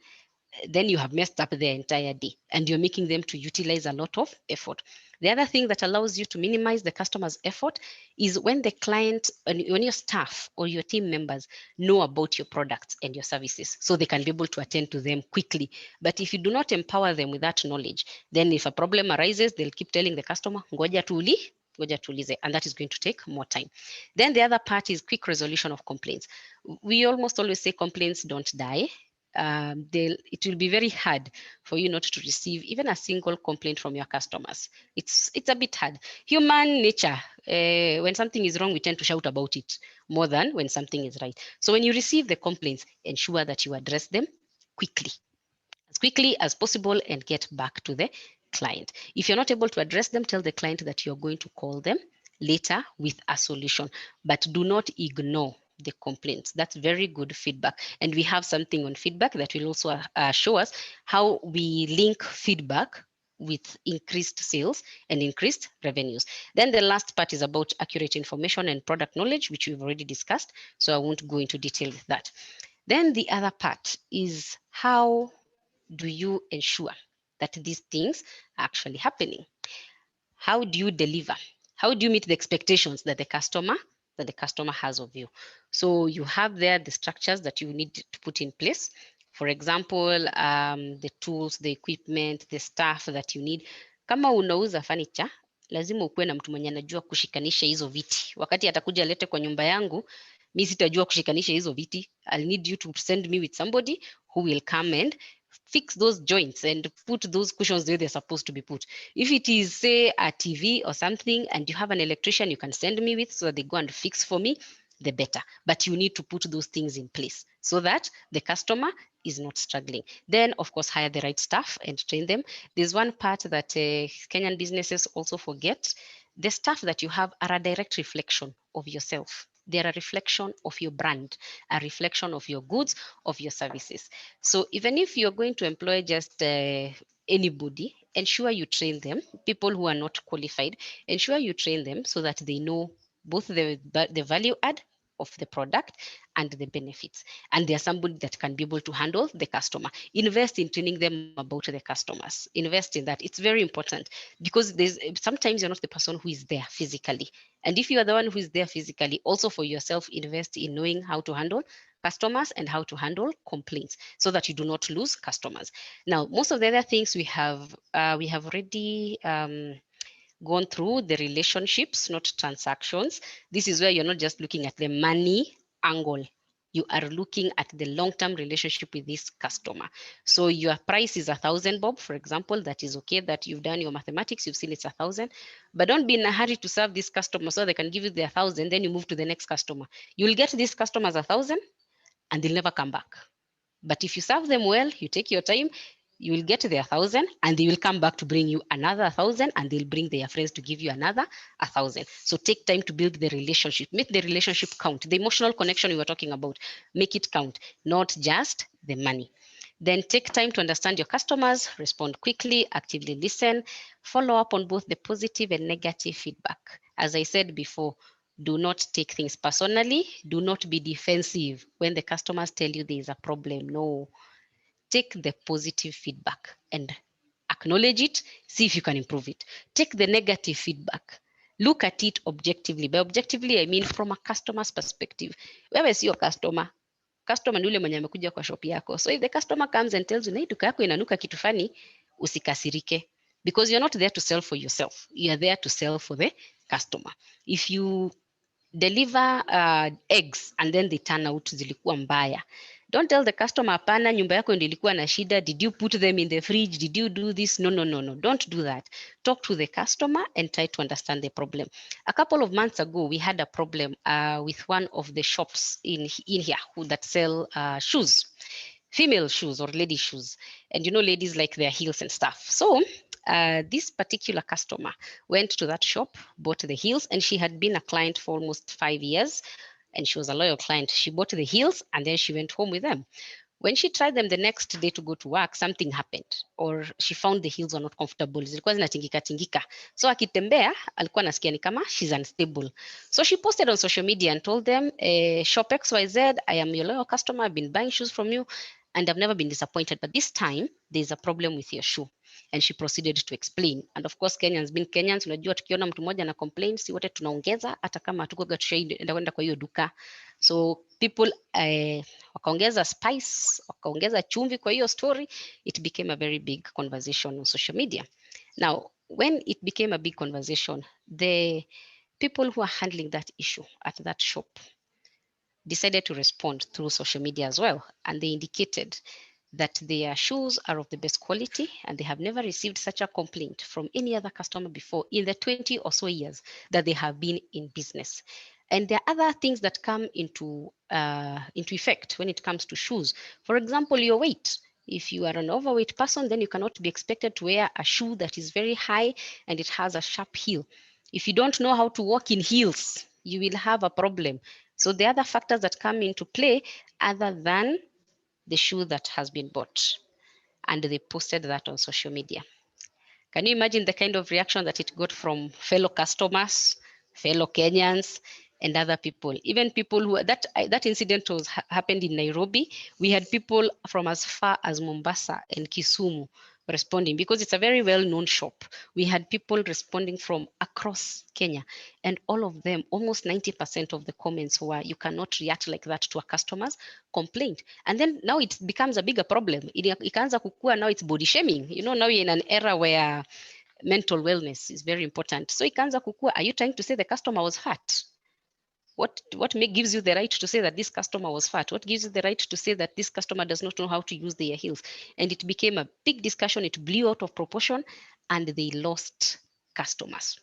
then you have messed up their entire day and you're making them to utilize a lot of effort. The other thing that allows you to minimize the customer's effort is when the client, when your staff or your team members know about your products and your services, so they can be able to attend to them quickly. But if you do not empower them with that knowledge, then if a problem arises, they'll keep telling the customer, ngoja tuulize, and that is going to take more time. Then the other part is quick resolution of complaints. We almost always say complaints don't die. It will be very hard for you not to receive even a single complaint from your customers. It's a bit hard. Human nature, when something is wrong, we tend to shout about it more than when something is right. So when you receive the complaints, ensure that you address them as quickly as possible and get back to the client. If you're not able to address them, tell the client that you're going to call them later with a solution, but do not ignore the complaints. That's very good feedback. And we have something on feedback that will also show us how we link feedback with increased sales and increased revenues. Then the last part is about accurate information and product knowledge, which we've already discussed, so I won't go into detail with that. Then the other part is how do you ensure that these things are actually happening? How do you deliver? How do you meet the expectations that the customer has of you? So you have there the structures that you need to put in place. For example, the tools, the equipment, the staff that you need. Kama unauza furniture, lazima ukuwe na mtu mwenye anajua kushikanisha hizo viti. Wakati atakuja alete kwa nyumba yangu, mimi sitajua kushikanisha hizo viti. I'll need you to send me with somebody who will come and fix those joints and put those cushions where they're supposed to be put. If it is, say, a TV or something, and you have an electrician you can send me with so that they go and fix for me, the better. But you need to put those things in place so that the customer is not struggling. Then, of course, hire the right staff and train them. There's one part that Kenyan businesses also forget. The staff that you have are a direct reflection of yourself. They're a reflection of your brand, a reflection of your goods, of your services. So even if you're going to employ just anybody, ensure you train them, people who are not qualified, ensure you train them so that they know both the value add of the product and the benefits. And there's somebody that can be able to handle the customer. Invest in training them about the customers. Invest in that. It's very important because sometimes you're not the person who is there physically. And if you are the one who is there physically, also for yourself, invest in knowing how to handle customers and how to handle complaints so that you do not lose customers. Now, most of the other things we have already gone through the relationships, not transactions. This is where you're not just looking at the money angle. You are looking at the long-term relationship with this customer. So your price is 1,000 bob, for example. That is okay, that you've done your mathematics, you've seen it's 1,000, but don't be in a hurry to serve this customer so they can give you the 1,000, then you move to the next customer. You'll get these customers 1,000 and they'll never come back. But if you serve them well, you take your time, you will get their 1,000 and they will come back to bring you another 1,000 and they'll bring their friends to give you another 1,000. So take time to build the relationship, make the relationship count, the emotional connection we were talking about, make it count, not just the money. Then take time to understand your customers, respond quickly, actively listen, follow up on both the positive and negative feedback. As I said before, do not take things personally. Do not be defensive when the customers tell you there is a problem. No, take the positive feedback and acknowledge it, see if you can improve it. Take the negative feedback, look at it objectively. By objectively, I mean from a customer's perspective. Wewe sio customer. Customer ni yule mwenye amekuja kwa shop yako. So if the customer comes and tells you, na duka yako inanuka kitu fani, usikasirike. Because you're not there to sell for yourself. You're there to sell for the customer. If you deliver eggs and then they turn out zilikuwa mbaya, don't tell the customer, hapana, nyumba yako ndio ilikuwa na shida. Did you put them in the fridge? Did you do this? No. Don't do that. Talk to the customer and try to understand the problem. A couple of months ago, we had a problem with one of the shops in here that sell shoes, female shoes or lady shoes. And you know, ladies like their heels and stuff. So this particular customer went to that shop, bought the heels, and she had been a client for almost 5 years. And she was a loyal client. She bought the heels and then she went home with them. When she tried them the next day to go to work, something happened, or she found the heels were not comfortable. Zilikuwa zinatingika. So akitembea, alikuwa nasikia ni kama she's unstable. So she posted on social media and told them, Shop XYZ, I am your loyal customer. I've been buying shoes from you and I've never been disappointed. But this time, there's a problem with your shoe. And she proceeded to explain. And of course, Kenyans being Kenyans, unajua tukiona mtu mmoja na complain, si wote tunaongeza, hata kama hatukuwa tushaenda kwenda kwa hiyo duka. So people wakaongeza spice, wakaongeza chumvi kwa hiyo story. It became a very big conversation on social media. Now, when it became a big conversation, the people who are handling that issue at that shop decided to respond through social media as well. And they indicated that their shoes are of the best quality and they have never received such a complaint from any other customer before in the 20 or so years that they have been in business. And there are other things that come into effect when it comes to shoes. For example, your weight. If you are an overweight person, then you cannot be expected to wear a shoe that is very high and it has a sharp heel. If you don't know how to walk in heels, you will have a problem. So the other factors that come into play other than the shoe that has been bought, and they posted that on social media. Can you imagine the kind of reaction that it got from fellow customers, fellow Kenyans, and other people? Even people who that incident was happened in Nairobi. We had people from as far as Mombasa and Kisumu responding because it's a very well-known shop. We had people responding from across Kenya, and all of them, almost 90% of the comments were, you cannot react like that to a customer's complaint. And then now it becomes a bigger problem. Ikaanza kukua, now it's body shaming. You know, now you're in an era where mental wellness is very important. So ikaanza kukua, are you trying to say the customer was fat? What gives you the right to say that this customer was fat? What gives you the right to say that this customer does not know how to use their heels? And it became a big discussion. It blew out of proportion and they lost customers.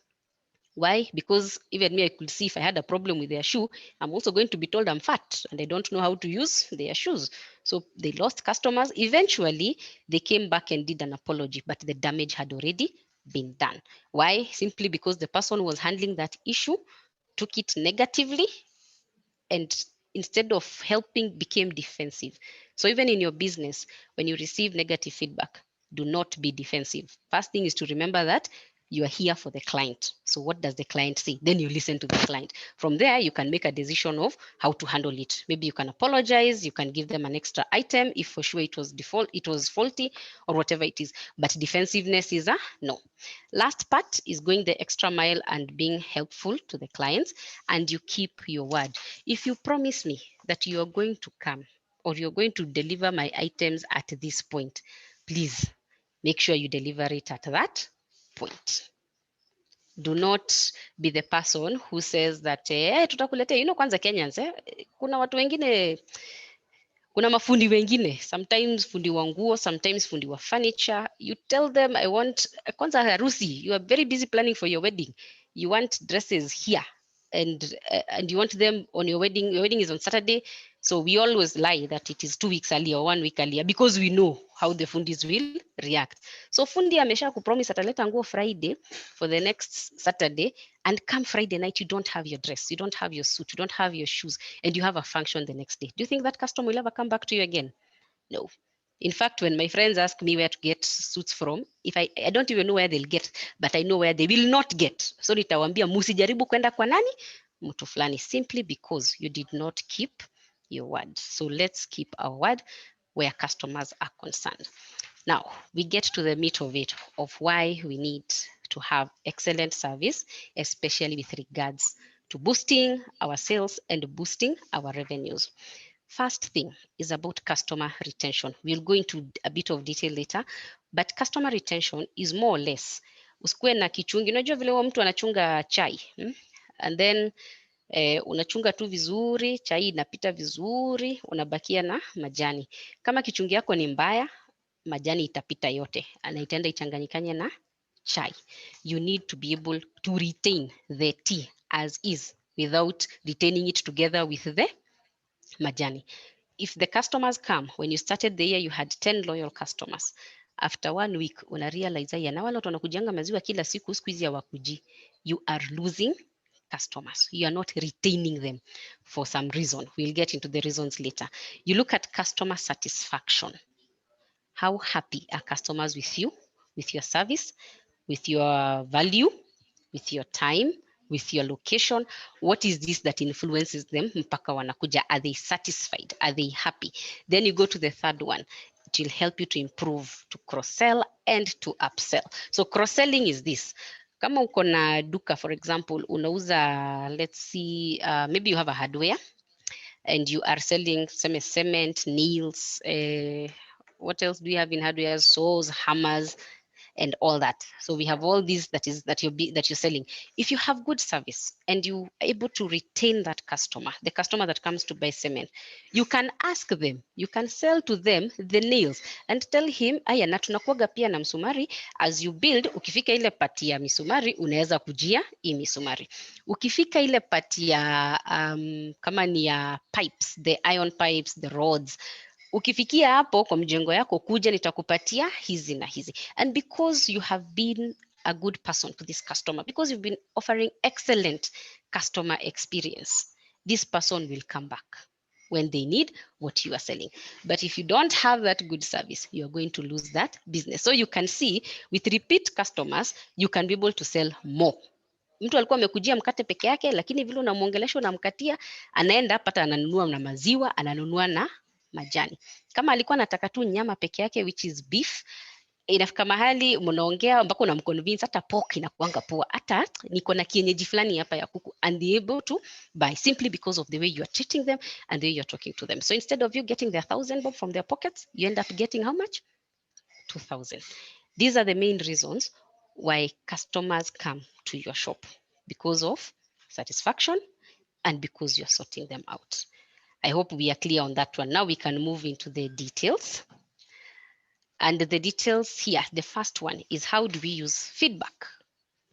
Why? Because even me, I could see if I had a problem with their shoe, I'm also going to be told I'm fat and I don't know how to use their shoes. So they lost customers. Eventually, they came back and did an apology, but the damage had already been done. Why? Simply because the person who was handling that issue took it negatively, and instead of helping, became defensive. So even in your business, when you receive negative feedback, do not be defensive. First thing is to remember that you are here for the client. So what does the client say? Then you listen to the client. From there, you can make a decision of how to handle it. Maybe you can apologize, you can give them an extra item if for sure it was faulty, or whatever it is. But defensiveness is a no. Last part is going the extra mile and being helpful to the clients, and you keep your word. If you promise me that you are going to come or you're going to deliver my items at this point, please make sure you deliver it at that point. Do not be the person who says that tutakuletea, kwanza Kenyans, kuna watu wengine, kuna mafundi wengine, sometimes fundi wa nguo, sometimes fundi wa furniture. You tell them, I want, kwanza harusi, you are very busy planning for your wedding. You want dresses here, and you want them on your wedding is on Saturday. So we always lie that it is 2 weeks earlier or 1 week earlier, because we know how the fundis will react. So fundi amesha kupromise ataleta nguo Friday for the next Saturday, and come Friday night, you don't have your dress, you don't have your suit, you don't have your shoes, and you have a function the next day. Do you think that customer will ever come back to you again? No. In fact, when my friends ask me where to get suits from, if I don't even know where they'll get, but I know where they will not get. So nitawambia musijaribu kwenda kwa nani? Mtu fulani, simply because you did not keep your word. So let's keep our word where customers are concerned. Now, we get to the meat of it, of why we need to have excellent service, especially with regards to boosting our sales and boosting our revenues. First thing is about customer retention. We'll go into a bit of detail later, but customer retention is more or less, usikuwe na kichungi. Unajua vile huwa mtu anachunga chai, and then unachunga tu vizuri, chai inapita vizuri, unabakia na majani. Kama kichungi yako ni mbaya, majani itapita yote na itaenda ichanganyikanye na chai. You need to be able to retain the tea as is without retaining it together with the majani. If the customers come, when you started the year, you had 10 loyal customers. After 1 week, una realize ya na wale watu wanakujanga maziwa kila siku, siku hizi hawakuji. You are losing customers. You are not retaining them for some reason. We'll get into the reasons later. You look at customer satisfaction. How happy are customers with you, with your service, with your value, with your time, with your location? What is this that influences them mpaka wanakuja? Are they satisfied? Are they happy? Then you go to the third one. It will help you to improve, to cross-sell and to upsell. So cross-selling is this. Kama uko na duka, for example, unauza, let's see, maybe you have a hardware and you are selling cement, nails, what else do you have in hardware? Saws, hammers, and all that. So we have all these that you're selling. If you have good service and you are able to retain that customer, the customer that comes to buy cement, you can ask them, you can sell to them the nails and tell him, aya na tunakuaga pia na msumari, as you build, ukifika ile pati ya misumari, unaweza kujia hii misumari. Ukifika ile pati ya kama ni ya pipes, the iron pipes, the rods, ukifikia hapo kwa mjengo yako, kuja nitakupatia hizi na hizi. And because you have been a good person to this customer, because you've been offering excellent customer experience, this person will come back when they need what you are selling. But if you don't have that good service, you are going to lose that business. So you can see with repeat customers, you can be able to sell more. Mtu alikuwa amekujia mkate peke yake, lakini vile unamuongelesha unamkatia, anaenda pata ananunua na maziwa, ananunua na majani. Kama alikuwa anataka tu nyama peke yake, which is beef, inafika mahali mnaongea mpaka unamconvince hata pork inakuanga poa, hata niko na kienyeji fulani hapa ya kuku, and be able to buy simply because of the way you are treating them and the way you are talking to them. So instead of you getting their 1,000 bob from their pockets, you end up getting how much? 2,000. These are the main reasons why customers come to your shop, because of satisfaction and because you're sorting them out. I hope we are clear on that one. Now we can move into the details. And the details here, the first one is, how do we use feedback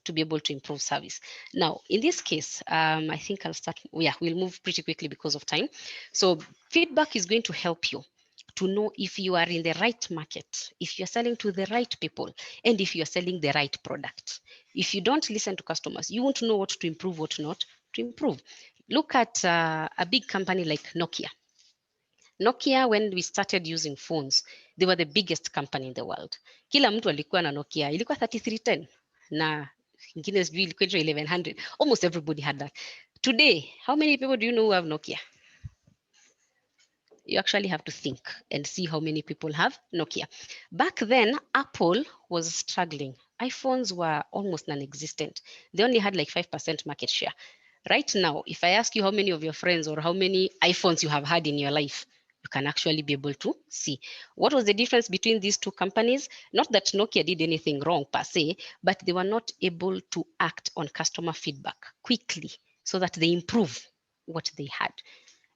to be able to improve service. Now, in this case, I think I'll start. Yeah, we'll move pretty quickly because of time. So feedback is going to help you to know if you are in the right market, if you're selling to the right people, and if you're selling the right product. If you don't listen to customers, you won't know what to improve, what not to improve. Look at a big company like Nokia. Nokia, when we started using phones, they were the biggest company in the world. Kila mtu alikuwa na Nokia, ilikuwa 3310 na ingine sijui ilikuwa 1100. Almost everybody had that. Today, how many people do you know who have Nokia? You actually have to think and see how many people have Nokia. Back then, Apple was struggling. iPhones were almost non-existent. They only had like 5% market share. Right now, if I ask you how many of your friends or how many iPhones you have had in your life, you can actually be able to see. What was the difference between these two companies? Not that Nokia did anything wrong per se, but they were not able to act on customer feedback quickly so that they improve what they had.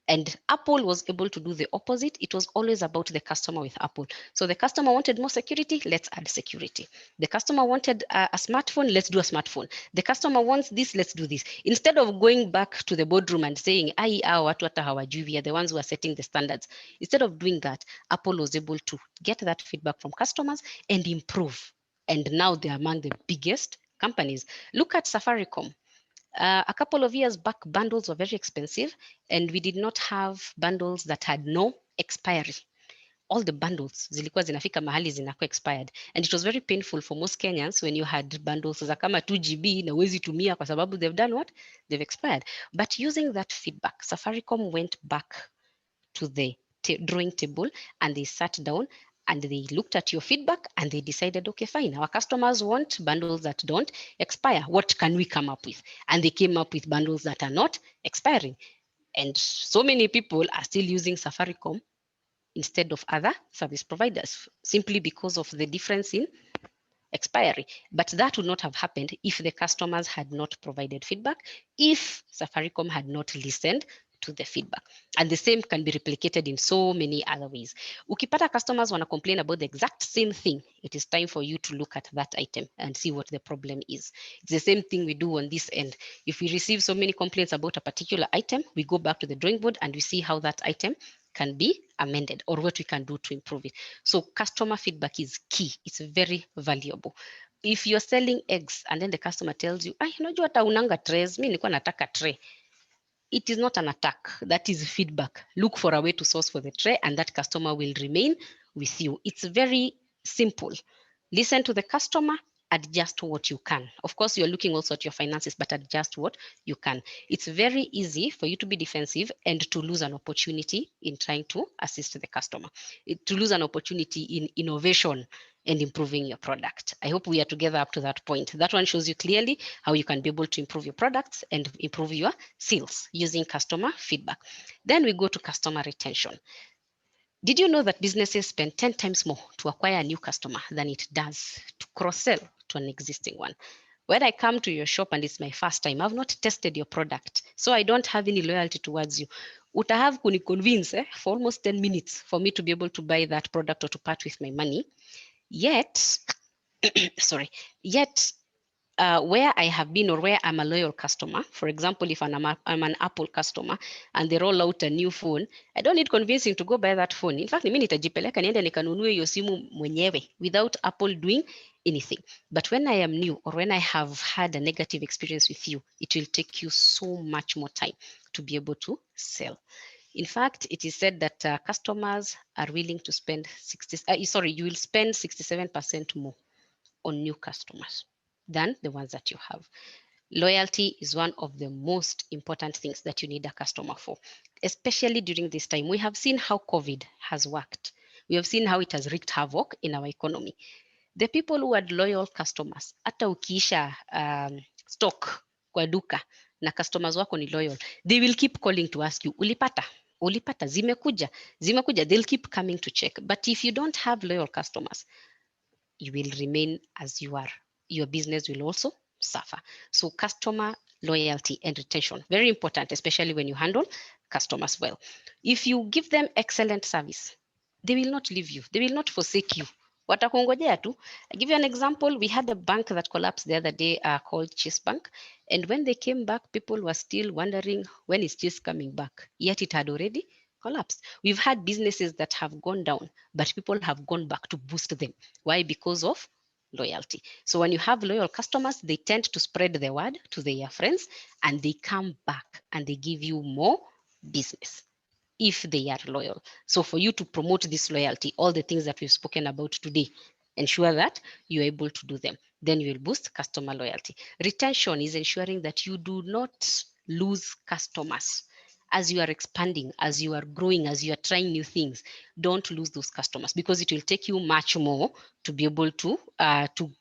And Apple was able to do the opposite. It was always about the customer with Apple. So the customer wanted more security, let's add security. The customer wanted a smartphone, let's do a smartphone. The customer wants this, let's do this. Instead of going back to the boardroom and saying, we are the ones who are setting the standards. Instead of doing that, Apple was able to get that feedback from customers and improve. And now they're among the biggest companies. Look at Safaricom. A couple of years back, bundles were very expensive, and we did not have bundles that had no expiry. All the bundles zilikuwa zinafika mahali zinakuwa expired, and it was very painful for most Kenyans when you had bundles za kama 2 GB na huwezi tumia kwa sababu they've done what? They've expired. But using that feedback, Safaricom went back to the drawing table and they sat down and they looked at your feedback and they decided, okay, fine, our customers want bundles that don't expire. What can we come up with? And they came up with bundles that are not expiring. And so many people are still using Safaricom instead of other service providers, simply because of the difference in expiry. But that would not have happened if the customers had not provided feedback, if Safaricom had not listened to the feedback. And the same can be replicated in so many other ways. Ukipata customers wanna complain about the exact same thing, it is time for you to look at that item and see what the problem is. It's the same thing we do on this end. If we receive so many complaints about a particular item, we go back to the drawing board and we see how that item can be amended or what we can do to improve it. So customer feedback is key. It's very valuable. If you're selling eggs and then the customer tells you, unajua hata unanga trays, mimi nilikuwa nataka tray. It is not an attack. That is feedback. Look for a way to source for the tray and that customer will remain with you. It's very simple. Listen to the customer, adjust what you can. Of course, you're looking also at your finances, but adjust what you can. It's very easy for you to be defensive and to lose an opportunity in trying to assist the customer, to lose an opportunity in innovation and improving your product. I hope we are together up to that point. That one shows you clearly how you can be able to improve your products and improve your sales using customer feedback. Then we go to customer retention. Did you know that businesses spend 10 times more to acquire a new customer than it does to cross-sell to an existing one? When I come to your shop and it's my first time, I've not tested your product, so I don't have any loyalty towards you. Uta have kuni convince for almost 10 minutes for me to be able to buy that product or to part with my money. Yet, where I have been or where I'm a loyal customer, for example, if I'm an Apple customer and they roll out a new phone, I don't need convincing to go buy that phone. In fact, mimi nitajipeleka niende nikanunue hiyo simu mwenyewe without Apple doing anything. But when I am new or when I have had a negative experience with you, it will take you so much more time to be able to sell. In fact, it is said that customers are willing to spend you will spend 67% more on new customers than the ones that you have. Loyalty is one of the most important things that you need a customer for, especially during this time. We have seen how COVID has worked. We have seen how it has wreaked havoc in our economy. The people who had loyal customers, hata ukiisha stock kwa duka na customers wako ni loyal, they will keep calling to ask you, ulipata, zimekuja, they'll keep coming to check. But if you don't have loyal customers, you will remain as you are. Your business will also suffer. So customer loyalty and retention, very important, especially when you handle customers well. If you give them excellent service, they will not leave you. They will not forsake you watakungojea tu. I give you an example. We had a bank that collapsed the other day called Chase Bank. And when they came back, people were still wondering, when is Chase coming back? Yet it had already collapsed. We've had businesses that have gone down, but people have gone back to boost them. Why? Because of loyalty. So when you have loyal customers, they tend to spread the word to their friends, and they come back and they give you more business if they are loyal. So for you to promote this loyalty, all the things that we've spoken about today, ensure that you're able to do them. Then you will boost customer loyalty. Retention is ensuring that you do not lose customers. As you are expanding, as you are growing, as you are trying new things, don't lose those customers, because it will take you much more to be able to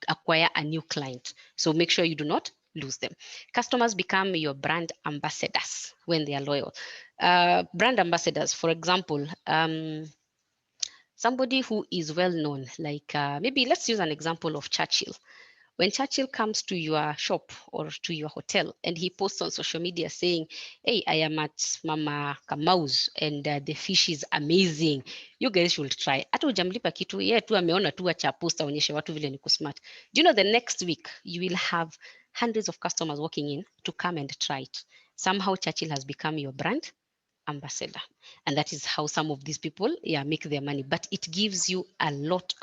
acquire a new client. So make sure you do not lose them. Customers become your brand ambassadors when they are loyal. Brand ambassadors, for example, somebody who is well known, like maybe let's use an example of Churchill. When Churchill comes to your shop or to your hotel and he posts on social media saying, hey, I am at Mama Kamau's and the fish is amazing, you guys should try. Hata hujamlipa kitu, yeye tu ameona tu acha post aonyeshe watu vile niko smart. Do you know the next week you will have hundreds of customers walking in to come and try it. Somehow Churchill has become your brand ambassador, and that is how some of these people make their money. But it gives you a lot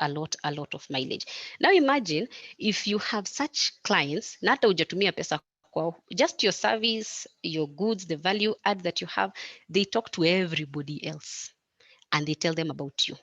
of mileage. Now imagine if you have such clients, na hata hujatumia pesa kwao, just your service, your goods, the value add that you have, they talk to everybody else and they tell them about you.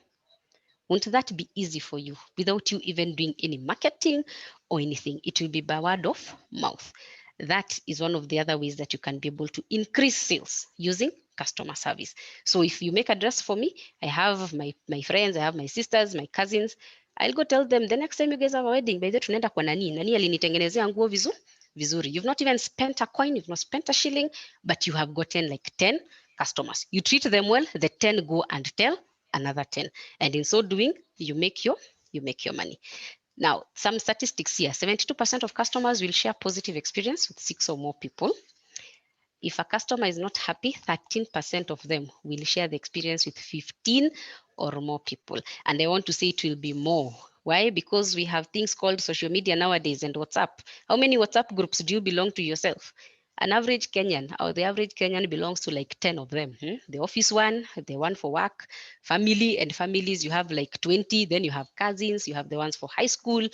Won't that be easy for you without you even doing any marketing or anything? It will be by word of mouth. That is one of the other ways that you can be able to increase sales using customer service. So if you make a dress for me, I have my friends, I have my sisters, my cousins, I'll go tell them the next time you guys have a wedding, by the tunaenda kwa nani alinitengenezea nguo vizuri. You've not even spent a coin, you've not spent a shilling, but you have gotten like 10 customers. You treat them well, the 10 go and tell another 10. And in so doing, you make your money. Now, some statistics here, 72% of customers will share positive experience with 6 or more people. If a customer is not happy, 13% of them will share the experience with 15 or more people. And I want to say it will be more. Why? Because we have things called social media nowadays and WhatsApp. How many WhatsApp groups do you belong to yourself? An average Kenyan, or the average Kenyan belongs to like 10 of them. The office one, the one for work, family, and families, you have like 20. Then you have cousins, you have the ones for high school,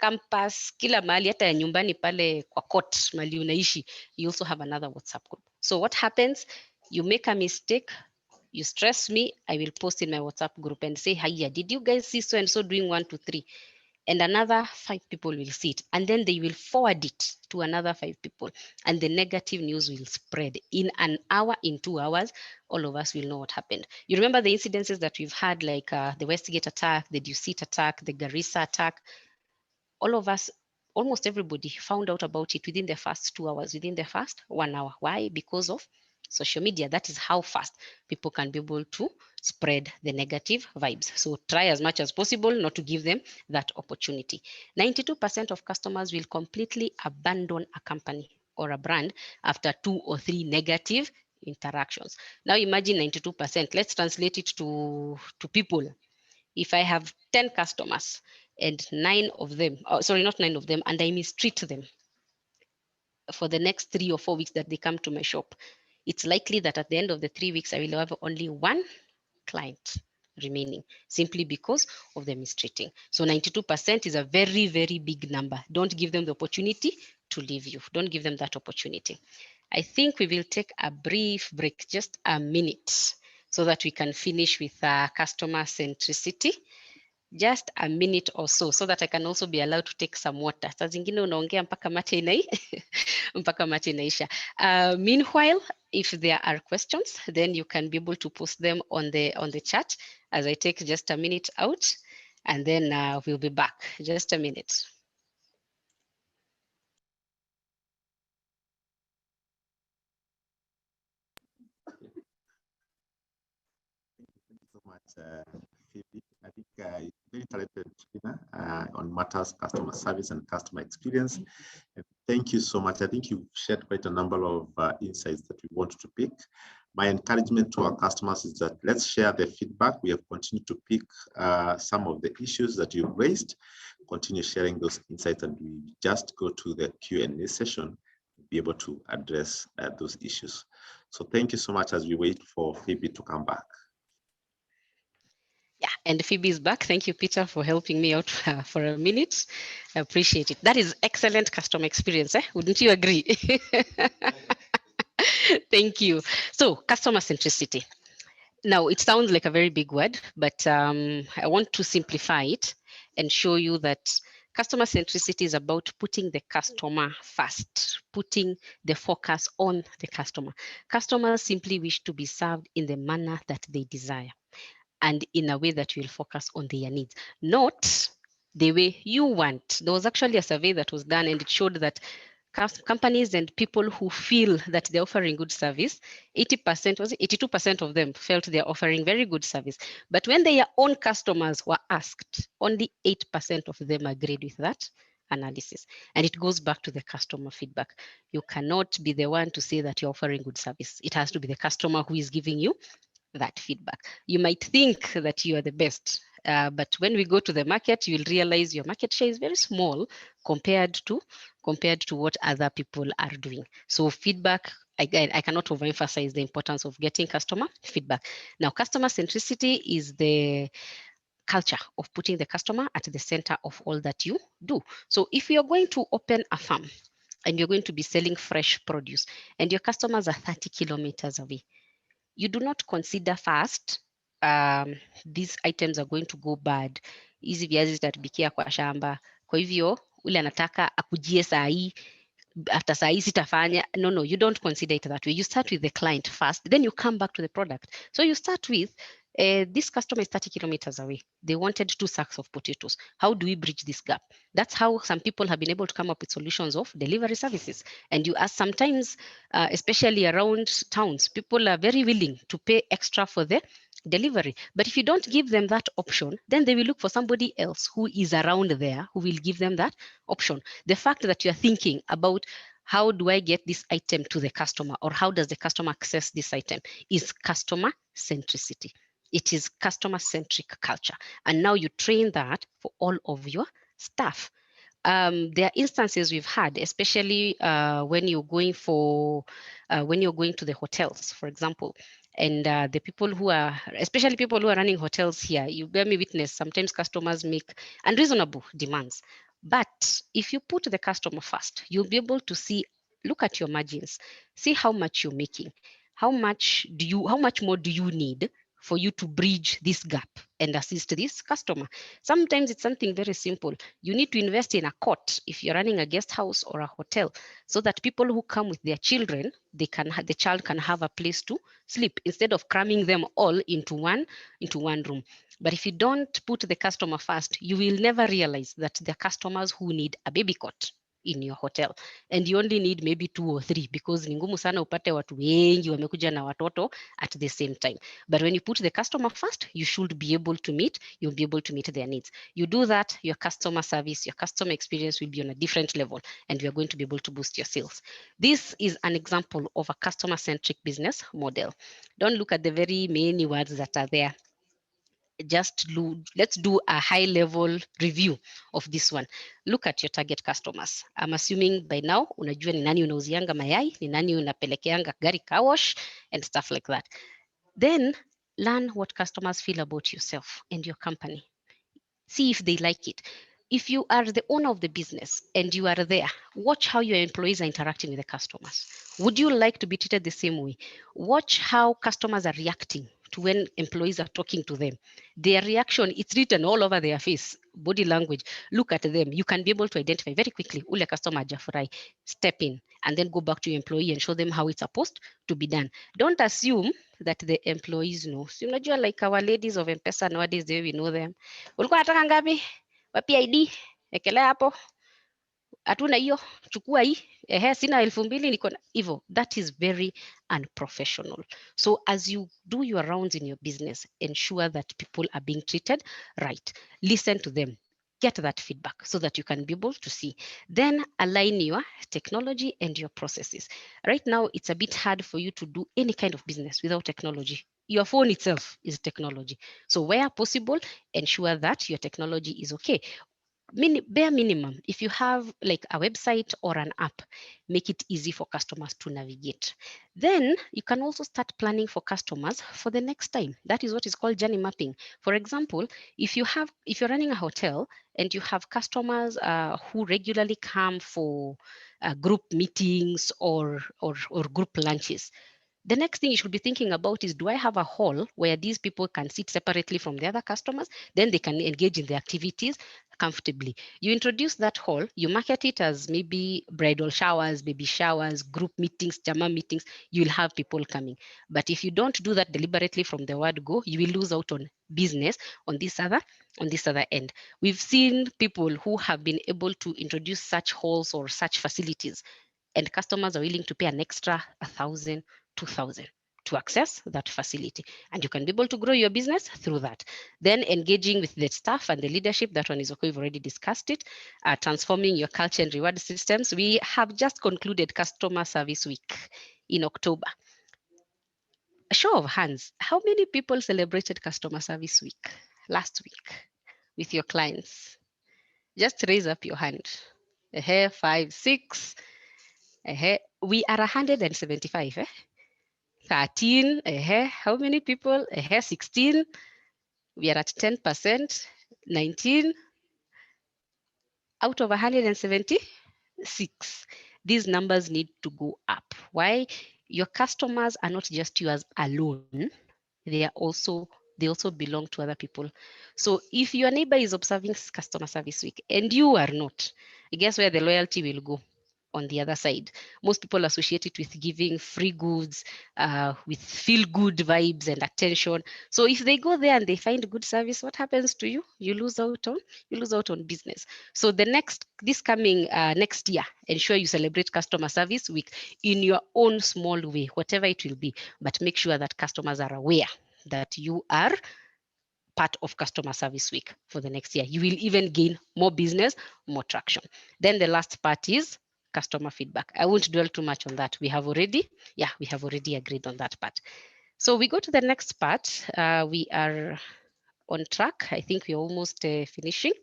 campus, kila mahali, hata nyumbani pale kwa court, mahali unaishi, you also have another WhatsApp group. So what happens? You make a mistake, you stress me, I will post in my WhatsApp group and say, hiya, did you guys see so and so doing 1, 2, 3? And another 5 people will see it, and then they will forward it to another 5 people, and the negative news will spread. In an hour, in 2 hours, all of us will know what happened. You remember the incidences that we've had, like the Westgate attack, the Dusit attack, the Garissa attack. All of us, almost everybody, found out about it within the first 2 hours, within the first 1 hour. Why? Because of social media. That is how fast people can be able to spread the negative vibes. So try as much as possible not to give them that opportunity. 92% of customers will completely abandon a company or a brand after 2 or 3 negative interactions. Now imagine 92%. Let's translate it to people. If I have 10 customers and 9 of them, not 9 of them, and I mistreat them for the next 3 or 4 weeks that they come to my shop, it's likely that at the end of the 3 weeks, I will have only 1 client remaining, simply because of the mistreating. So 92% is a very, very big number. Don't give them the opportunity to leave you. Don't give them that opportunity. I think we will take a brief break, just a minute, so that we can finish with customer centricity. Just a minute or so that I can also be allowed to take some water. Saa zingine unaongea mpaka mate inaisha. Meanwhile, if there are questions, then you can be able to post them on the chat as I take just a minute out, and then we'll be back. Just a minute. Thank you so much, Phoebe. I think very talented on matters customer service and customer experience. And thank you so much. I think you've shared quite a number of insights that we want to pick. My encouragement to our customers is that let's share the feedback. We have continued to pick some of the issues that you've raised, continue sharing those insights, and we just go to the Q&A session, be able to address those issues. So thank you so much as we wait for Phoebe to come back. Yeah, and Phoebe is back. Thank you, Peter, for helping me out for a minute. I appreciate it. That is excellent customer experience, wouldn't you agree? Thank you. So, customer centricity. Now, it sounds like a very big word, but I want to simplify it and show you that customer centricity is about putting the customer first, putting the focus on the customer. Customers simply wish to be served in the manner that they desire and in a way that will focus on their needs, not the way you want. There was actually a survey that was done and it showed that companies and people who feel that they're offering good service, 80%, was it 82% of them felt they're offering very good service. But when their own customers were asked, only 8% of them agreed with that analysis. And it goes back to the customer feedback. You cannot be the one to say that you're offering good service. It has to be the customer who is giving you that feedback. You might think that you are the best, but when we go to the market, you will realize your market share is very small compared to what other people are doing. So feedback, again, I cannot overemphasize the importance of getting customer feedback. Now, customer centricity is the culture of putting the customer at the center of all that you do. So if you're going to open a farm and you're going to be selling fresh produce and your customers are 30 kilometers away, you do not consider first these items are going to go bad, hizi viazi zitatubikia kwa shamba, kwa hivyo ule anataka akujie saa hii, after saa hii sitafanya. No, you don't consider it that way. You start with the client first, then you come back to the product. So you start with this customer is 30 kilometers away. They wanted 2 sacks of potatoes. How do we bridge this gap? That's how some people have been able to come up with solutions of delivery services. And you ask sometimes, especially around towns, people are very willing to pay extra for the delivery. But if you don't give them that option, then they will look for somebody else who is around there who will give them that option. The fact that you're thinking about how do I get this item to the customer or how does the customer access this item is customer centricity. It is customer-centric culture. And now you train that for all of your staff. There are instances we've had, especially when you're going to the hotels, for example, and the people who are, especially people who are running hotels here, you bear me witness, sometimes customers make unreasonable demands. But if you put the customer first, you'll be able to see, look at your margins, see how much you're making, how much more do you need for you to bridge this gap and assist this customer. Sometimes it's something very simple. You need to invest in a cot if you're running a guest house or a hotel, so that people who come with their children, the child can have a place to sleep instead of cramming them all into one room. But if you don't put the customer first, you will never realize that there are customers who need a baby cot in your hotel and you only need maybe 2 or 3 because ni ngumu sana upate watu wengi wamekuja na watoto at the same time. But when you put the customer first, you'll be able to meet their needs. You do that, your customer service, your customer experience will be on a different level and you're going to be able to boost your sales. This is an example of a customer-centric business model. Don't look at the very many words that are there. Let's do a high level review of this one. Look at your target customers. I'm assuming by now unajua ni nani unauzianga mayai, ni nani unapelekeanga gari car wash and stuff like that. Then learn what customers feel about yourself and your company. See if they like it. If you are the owner of the business and you are there, watch how your employees are interacting with the customers. Would you like to be treated the same way? Watch how customers are reacting to when employees are talking to them. Their reaction, it's written all over their face, body language. Look at them. You can be able to identify very quickly, ule customer hajafurahi, step in, and then go back to your employee and show them how it's supposed to be done. Don't assume that the employees know. So, unajua, like our ladies of M-Pesa nowadays, the way we know them. Ulikuwa nataka ngapi? Wapi ID? Ekelea hapo. Hatuna hiyo, chukua hii. Sina 2,000 niko na hivyo. That is very unprofessional. So as you do your rounds in your business, ensure that people are being treated right. Listen to them. Get that feedback so that you can be able to see. Then align your technology and your processes. Right now, it's a bit hard for you to do any kind of business without technology. Your phone itself is technology. So where possible, ensure that your technology is okay. Bare minimum, if you have like a website or an app, make it easy for customers to navigate. Then you can also start planning for customers for the next time. That is what is called journey mapping. For example, if you're running a hotel and you have customers who regularly come for group meetings or group lunches, the next thing you should be thinking about is, do I have a hall where these people can sit separately from the other customers? Then they can engage in the activities comfortably. You introduce that hall, you market it as maybe bridal showers, baby showers, group meetings, jama meetings, you'll have people coming. But if you don't do that deliberately from the word go, you will lose out on business on this other end. We've seen people who have been able to introduce such halls or such facilities, and customers are willing to pay an extra 1,000, 2,000 to access that facility, and you can be able to grow your business through that. Then engaging with the staff and the leadership, that one is okay, we've already discussed it. Transforming your culture and reward systems. We have just concluded Customer Service Week in October. A show of hands, how many people celebrated Customer Service Week last week with your clients? Just raise up your hand. 5, 6. We are 175. 13. How many people? 16. We are at 10%. 19 out of 176. These numbers need to go up. Why? Your customers are not just yours alone. They also belong to other people. So if your neighbor is observing Customer Service Week and you are not, guess where the loyalty will go? On the other side. Most people associate it with giving free goods, with feel-good vibes and attention. So if they go there and they find good service, what happens to you? You lose out on business. So this coming next year, ensure you celebrate Customer Service Week in your own small way, whatever it will be. But make sure that customers are aware that you are part of Customer Service Week for the next year. You will even gain more business, more traction. Then the last part is customer feedback. I won't dwell too much on that. We have already agreed on that part. So we go to the next part. We are on track. I think we're almost finishing.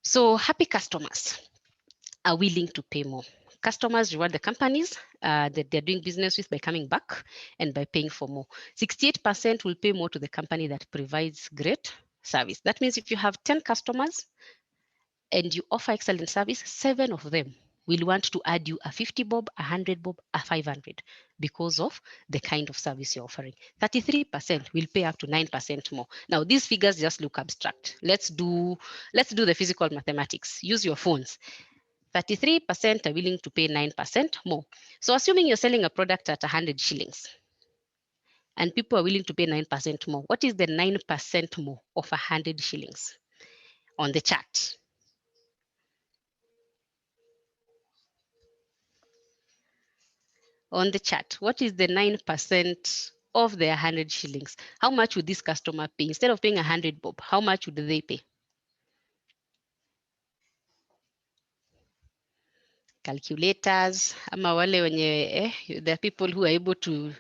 So happy customers are willing to pay more. Customers reward the companies that they're doing business with by coming back and by paying for more. 68% will pay more to the company that provides great service. That means if you have 10 customers and you offer excellent service, 7 of them will want to add you a 50 bob, 100 bob, a 500 because of the kind of service you're offering. 33% will pay up to 9% more. Now, these figures just look abstract. Let's do the physical mathematics. Use your phones. 33% are willing to pay 9% more. So assuming you're selling a product at 100 shillings and people are willing to pay 9% more, what is the 9% more of 100 shillings on the chart? On the chart, what is the 9% of the 100 shillings? How much would this customer pay? Instead of paying 100 bob, how much would they pay? Calculators, ama wale wenye, there are people who are able to,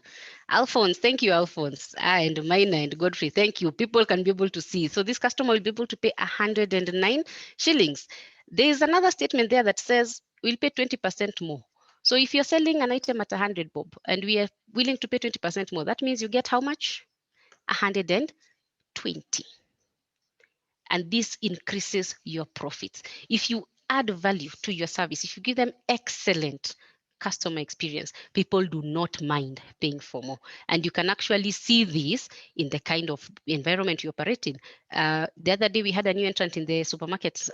Alphonse, thank you, Alphonse, and Maina and Godfrey, thank you. People can be able to see. So this customer will be able to pay 109 shillings. There is another statement there that says we'll pay 20% more. So if you're selling an item at 100 bob and we are willing to pay 20% more, that means you get how much? 120. And this increases your profits. If you add value to your service, if you give them excellent customer experience, people do not mind paying for more. And you can actually see this in the kind of environment you operate in. The other day, we had a new entrant in the supermarkets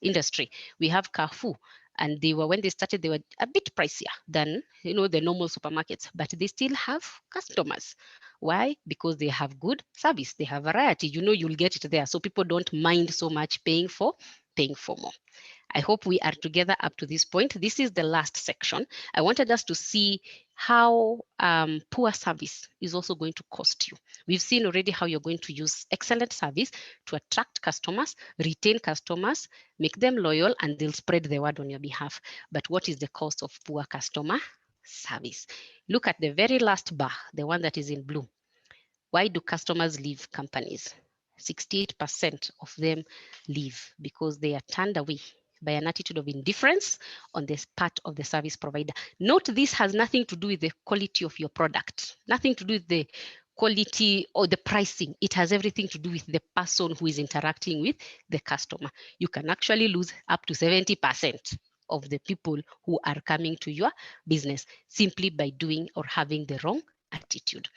industry. We have Carrefour. And when they started, they were a bit pricier than the normal supermarkets, but they still have customers. Why? Because they have good service, they have variety. You'll get it there, so people don't mind so much paying for more. I hope we are together up to this point. This is the last section. I wanted us to see how poor service is also going to cost you. We've seen already how you're going to use excellent service to attract customers, retain customers, make them loyal, and they'll spread the word on your behalf. But what is the cost of poor customer service? Look at the very last bar, the one that is in blue. Why do customers leave companies? 68% of them leave because they are turned away by an attitude of indifference on the part of the service provider. Note this has nothing to do with the quality of your product, nothing to do with the quality or the pricing. It has everything to do with the person who is interacting with the customer. You can actually lose up to 70% of the people who are coming to your business simply by doing or having the wrong attitude.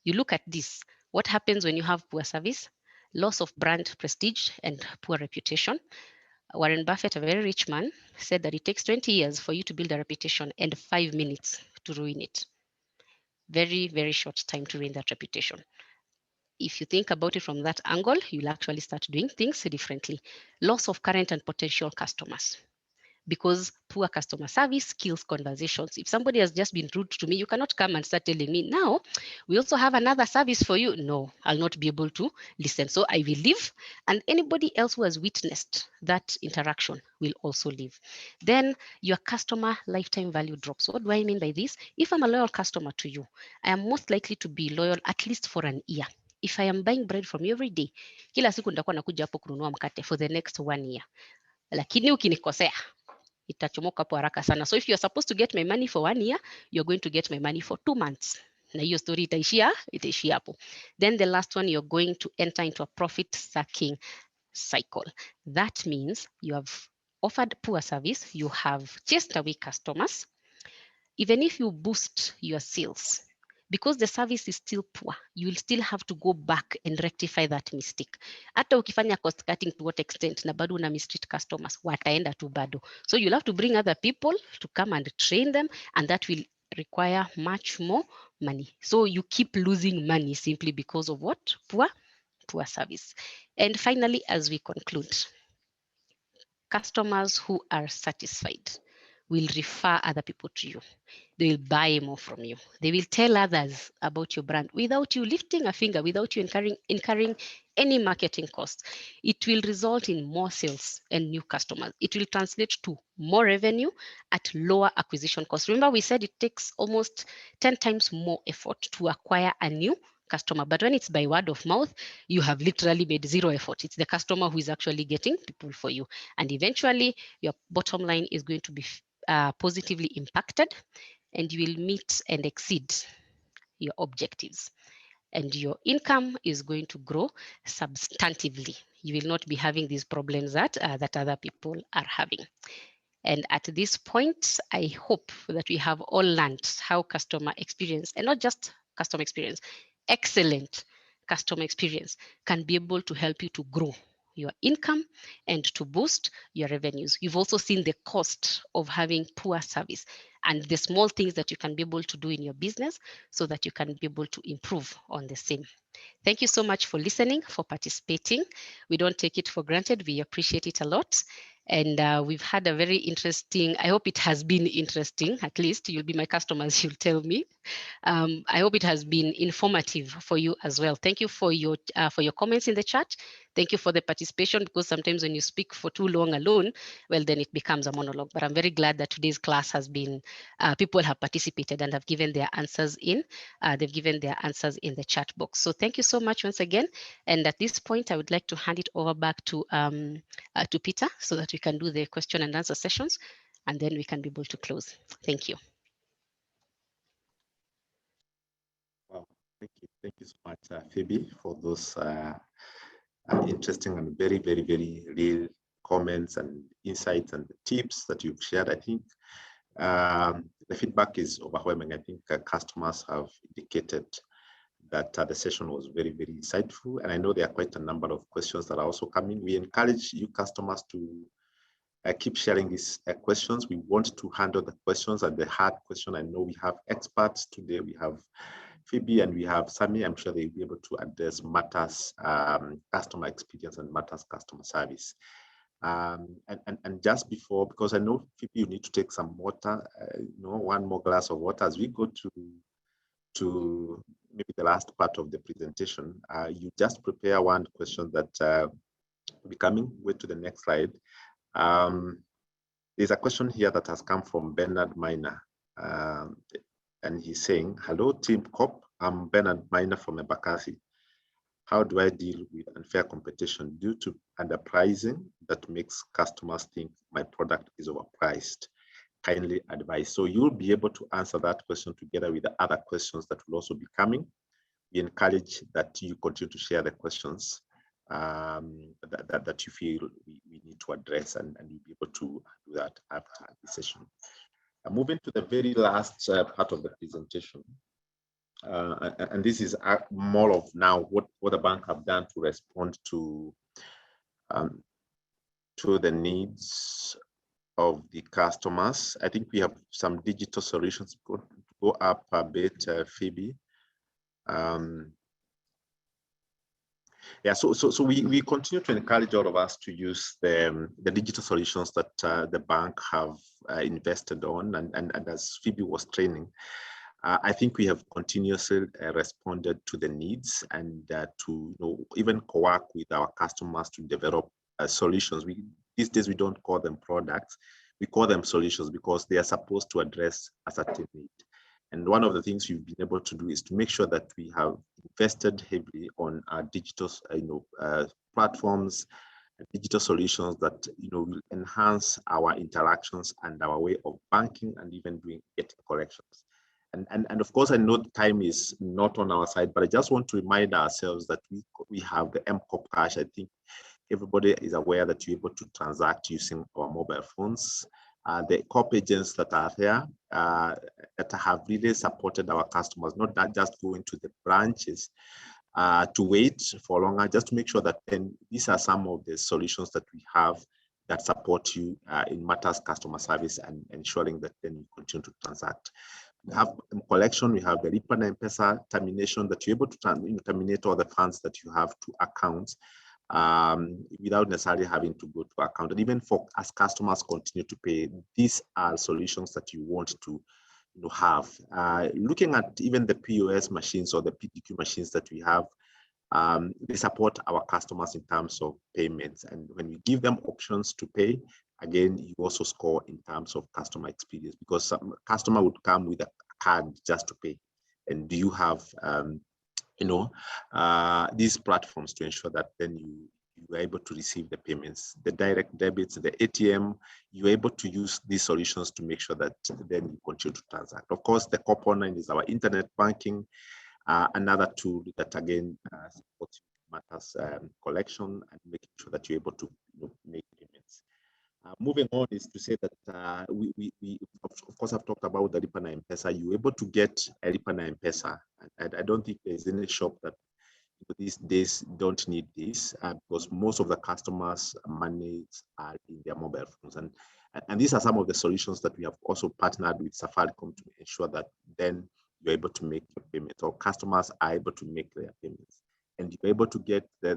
You look at this, what happens when you have poor service? Loss of brand prestige and poor reputation. Warren Buffett, a very rich man, said that it takes 20 years for you to build a reputation and 5 minutes to ruin it. Very, very short time to ruin that reputation. If you think about it from that angle, you'll actually start doing things differently. Loss of current and potential customers, because poor customer service kills conversations. If somebody has just been rude to me, you cannot come and start telling me, now we also have another service for you. No, I'll not be able to listen. So I will leave, and anybody else who has witnessed that interaction will also leave. Then your customer lifetime value drops. What do I mean by this? If I'm a loyal customer to you, I am most likely to be loyal at least for an year. If I am buying bread from you every day, kila siku nitakuwa nakuja hapo kununua mkate for the next 1 year. Lakini ukinikosea, itachomoka hapo haraka sana. So if you're supposed to get my money for 1 year, you're going to get my money for 2 months. Na hiyo story itaishia hapo. Then the last one, you're going to enter into a profit sucking cycle. That means you have offered poor service, you have chased away customers. Even if you boost your sales, because the service is still poor, you will still have to go back and rectify that mistake. Hata ukifanya cost cutting to what extent na bado una mistreat customers, wataenda tu bado. So you'll have to bring other people to come and train them, and that will require much more money. So you keep losing money simply because of what? Poor service. And finally, as we conclude, customers who are satisfied will refer other people to you. They will buy more from you. They will tell others about your brand without you lifting a finger, without you incurring any marketing costs. It will result in more sales and new customers. It will translate to more revenue at lower acquisition costs. Remember, we said it takes almost 10 times more effort to acquire a new customer. But when it's by word of mouth, you have literally made zero effort. It's the customer who is actually getting people for you. And eventually, your bottom line is going to be positively impacted, and you will meet and exceed your objectives. And your income is going to grow substantively. You will not be having these problems that other people are having. And at this point, I hope that we have all learned how customer experience, and not just customer experience, excellent customer experience can be able to help you to grow your income and to boost your revenues. You've also seen the cost of having poor service and the small things that you can be able to do in your business so that you can be able to improve on the same. Thank you so much for listening, for participating. We don't take it for granted. We appreciate it a lot. And we've had a very interesting, I hope it has been interesting, at least you'll be my customers, you'll tell me. I hope it has been informative for you as well. Thank you for your comments in the chat. Thank you for the participation, because sometimes when you speak for too long alone, well, then it becomes a monologue. But I'm very glad that today's class has been, people have participated and have given their answers in, the chat box. So thank you so much once again. And at this point, I would like to hand it over back to Peter so that we can do the question and answer sessions, and then we can be able to close. Thank you. Wow, thank you so much, Phoebe, for those interesting and very, very, very real comments and insights and tips that you've shared. I think the feedback is overwhelming. I think customers have indicated that the session was very, very insightful. And I know there are quite a number of questions that are also coming. We encourage you customers to keep sharing these questions. We want to handle the questions and the hard question. I know we have experts today. We have Phoebe and we have Sami. I'm sure they'll be able to address matters customer experience and matters customer service. And just before, because I know you need to take some water, one more glass of water as we go to maybe the last part of the presentation. You just prepare one question that will be coming. Wait to the next slide. There's a question here that has come from Bernard Miner, and he's saying, "Hello, Team COP. I'm Bernard Miner from Embakasi. How do I deal with unfair competition due to underpricing that makes customers think my product is overpriced? Kindly advise." So you'll be able to answer that question together with the other questions that will also be coming. We encourage that you continue to share the questions that you feel we need to address, and you'll be able to do that after the session. Moving to the very last part of the presentation. And this is more of now what the bank have done to respond to the needs of the customers. I think we have some digital solutions. Go up a bit, Phoebe. Yeah, so we continue to encourage all of us to use the digital solutions that the bank have invested on, and as Phoebe was training, I think we have continuously responded to the needs and to even co-work with our customers to develop solutions. These days we don't call them products, we call them solutions because they are supposed to address a certain need. And one of the things we've been able to do is to make sure that we have invested heavily on our digital platforms, digital solutions that will enhance our interactions and our way of banking and even getting collections. And of course, I know time is not on our side, but I just want to remind ourselves that we have the MCOP Cash. I think everybody is aware that you're able to transact using our mobile phones. The COP agents that are here that have really supported our customers, not that just going to the branches to wait for longer, just to make sure that then these are some of the solutions that we have that support you in matters customer service and ensuring that then you continue to transact. We have collection, we have the Lipa na M-Pesa termination, that you're able to terminate all the funds that you have to accounts without necessarily having to go to account. And even for as customers continue to pay, these are solutions that you want to have. Looking at even the POS machines or the PDQ machines that we have, they support our customers in terms of payments. And when we give them options to pay, again, you also score in terms of customer experience, because some customer would come with a card just to pay. And do you have these platforms to ensure that then you are able to receive the payments, the direct debits, the ATM, you're able to use these solutions to make sure that then you continue to transact. Of course, the COP Online is our internet banking, another tool that again supports matters collection and making sure that you're able to make payments. Moving on is to say that we of course I've talked about the Lipa na M-Pesa. You're able to get a Lipa na M-Pesa. I don't think there's any shop that these days don't need this because most of the customers' monies are in their mobile phones, and these are some of the solutions that we have also partnered with Safaricom to ensure that then you're able to make your payments, or customers are able to make their payments. And you're able to get the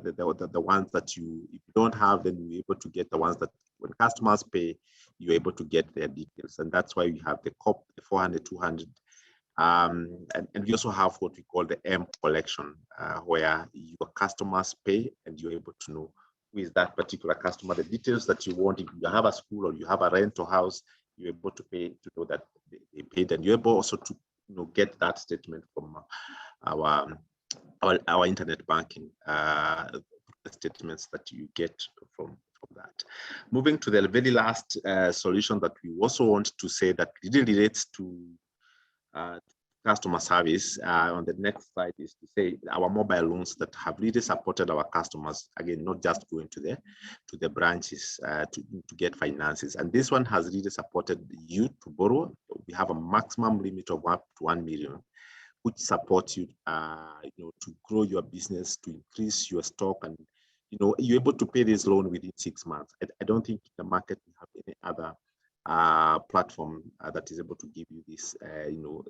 ones that if you don't have, then you're able to get the ones that when customers pay, you're able to get their details. And that's why we have the COP, the 400, 200. And we also have what we call the M collection, where your customers pay and you're able to know who is that particular customer, the details that you want. If you have a school or you have a rental house, you're able to pay to know that they paid, and you're able also to get that statement from our internet banking, the statements that you get from that. Moving to the very last solution that we also want to say that really relates to customer service on the next slide is to say our mobile loans that have really supported our customers, again, not just going to the branches to get finances. And this one has really supported you to borrow. We have a maximum limit of up to 1 million, which supports you, to grow your business, to increase your stock, and you're able to pay this loan within 6 months. I don't think in the market we have any other platform that is able to give you this,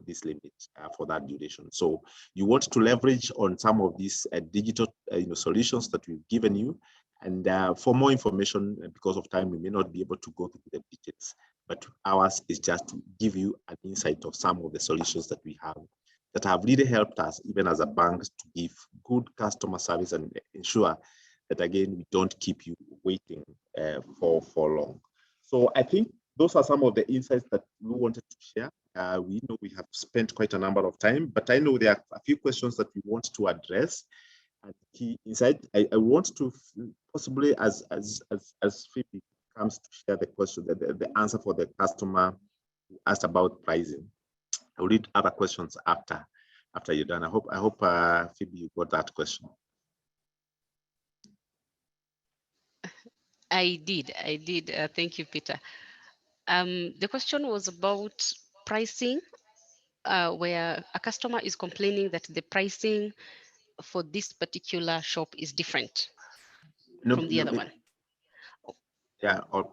this limit for that duration. So you want to leverage on some of these digital, solutions that we've given you And for more information, because of time, we may not be able to go through the digits, but ours is just to give you an insight of some of the solutions that we have that have really helped us, even as a bank, to give good customer service and ensure that, again, we don't keep you waiting for long. So I think those are some of the insights that we wanted to share. We know we have spent quite a number of time, but I know there are a few questions that we want to address. And key insight, I want to possibly, as Phoebe comes to share the question, the answer for the customer who asked about pricing. I will read other questions after you're done. I hope Phoebe, you got that question. I did. Thank you, Peter. The question was about pricing, where a customer is complaining that the pricing for this particular shop is different from the other one. Yeah, or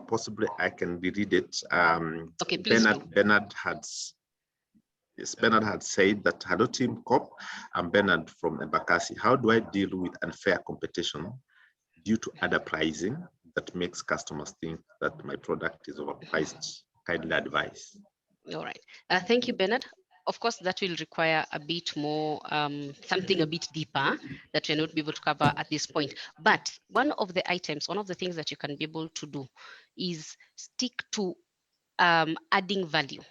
possibly I can reread it. Okay, please. Bernard had said that, hello team COP, I'm Bernard from Embakasi. How do I deal with unfair competition due to other pricing that makes customers think that my product is overpriced? Kindly advise. All right. Thank you, Bernard. Of course, that will require a bit more, something a bit deeper that we're not be able to cover at this point. But one of the things that you can be able to do is stick to adding value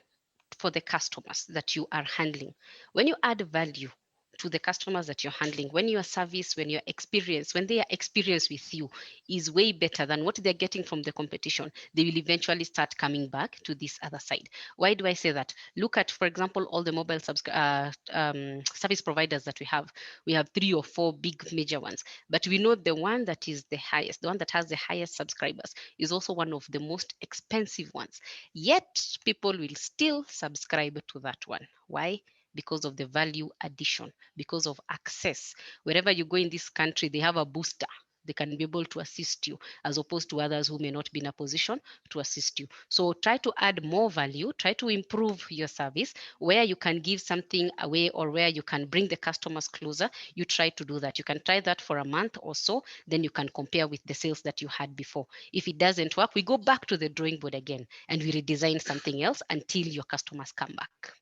for the customers that you are handling. When you add value to the customers that you're handling, when your service, when your experience, when their experience with you is way better than what they're getting from the competition, they will eventually start coming back to this other side. Why do I say that? Look at, for example, all the mobile service providers that we have. We have 3 or 4 big major ones, but we know the one that is the highest, the one that has the highest subscribers is also one of the most expensive ones. Yet people will still subscribe to that one. Why? Because of the value addition, because of access. Wherever you go in this country, they have a booster. They can be able to assist you, as opposed to others who may not be in a position to assist you. So try to add more value, try to improve your service. Where you can give something away or where you can bring the customers closer, you try to do that. You can try that for a month or so, then you can compare with the sales that you had before. If it doesn't work, we go back to the drawing board again and we redesign something else until your customers come back.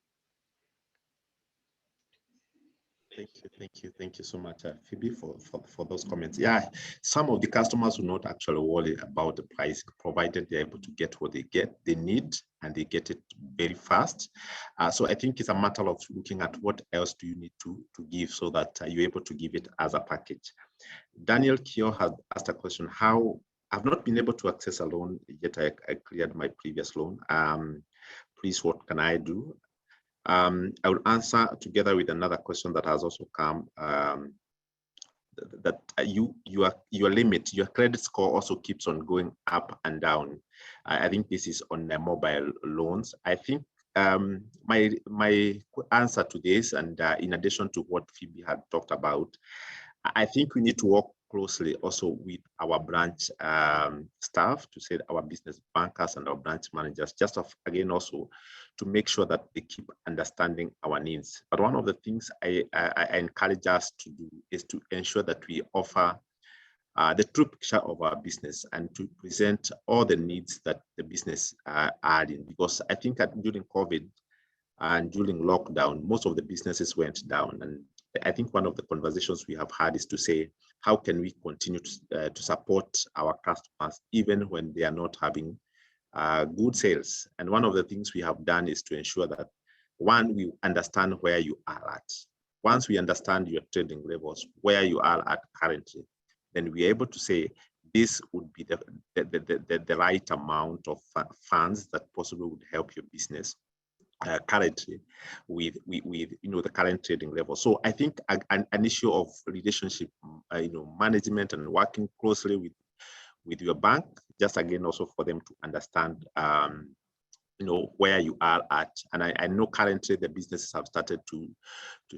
Thank you so much, Phoebe, for those comments. Yeah, some of the customers will not actually worry about the price, provided they're able to get what they need, and they get it very fast. So I think it's a matter of looking at what else do you need to give so that you're able to give it as a package. Daniel Kio has asked a question: how I've not been able to access a loan yet. I cleared my previous loan. Please, what can I do? I will answer together with another question that has also come, that your limit, your credit score also keeps on going up and down. I think this is on the mobile loans. I think my answer to this, and in addition to what Phoebe had talked about, I think we need to work closely also with our branch staff, to say our business bankers and our branch managers, just again also to make sure that they keep understanding our needs. But one of the things I encourage us to do is to ensure that we offer the true picture of our business and to present all the needs that the business are in. Because I think during COVID and during lockdown, most of the businesses went down. And I think one of the conversations we have had is to say, how can we continue to support our customers even when they are not having good sales? And one of the things we have done is to ensure that, one, we understand where you are at. Once we understand your trading levels, where you are at currently, then we're able to say this would be the right amount of funds that possibly would help your business currently with the current trading level. So I think an issue of relationship management and working closely with your bank, just again also for them to understand where you are at. And I know currently the businesses have started to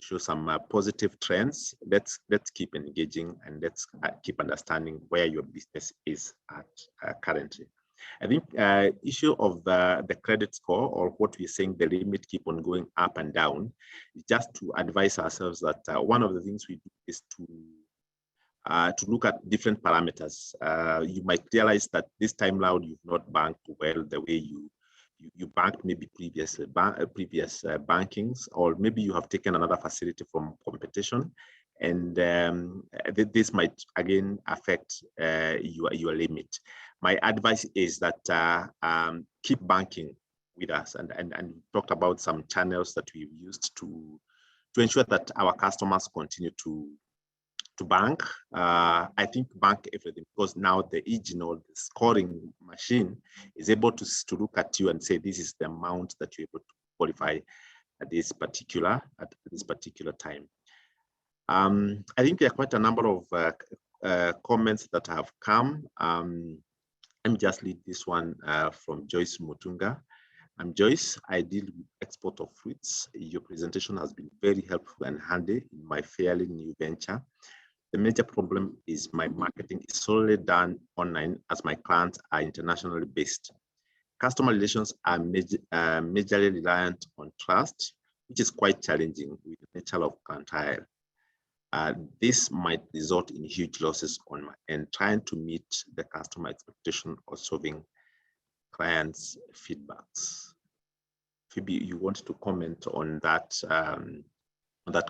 show some positive trends. Let's keep engaging and let's keep understanding where your business is at currently. I think issue of the credit score, or what we're saying, the limit keep on going up and down, is just to advise ourselves that one of the things we do is to to look at different parameters. You might realize that this time round you've not banked well the way you banked maybe previous bankings, or maybe you have taken another facility from competition, and this might again affect your limit. My advice is that keep banking with us, and talked about some channels that we've used to ensure that our customers continue to bank. I think bank everything, because now the the scoring machine is able to look at you and say, this is the amount that you're able to qualify at this particular time. I think there are quite a number of comments that have come. Let me just read this one from Joyce Mutunga. I'm Joyce. I deal with export of fruits. Your presentation has been very helpful and handy in my fairly new venture. The major problem is my marketing is solely done online, as my clients are internationally based. Customer relations are majorly reliant on trust, which is quite challenging with the nature of clientele. This might result in huge losses on my end, trying to meet the customer expectation or solving clients' feedbacks. Phoebe, you want to comment on that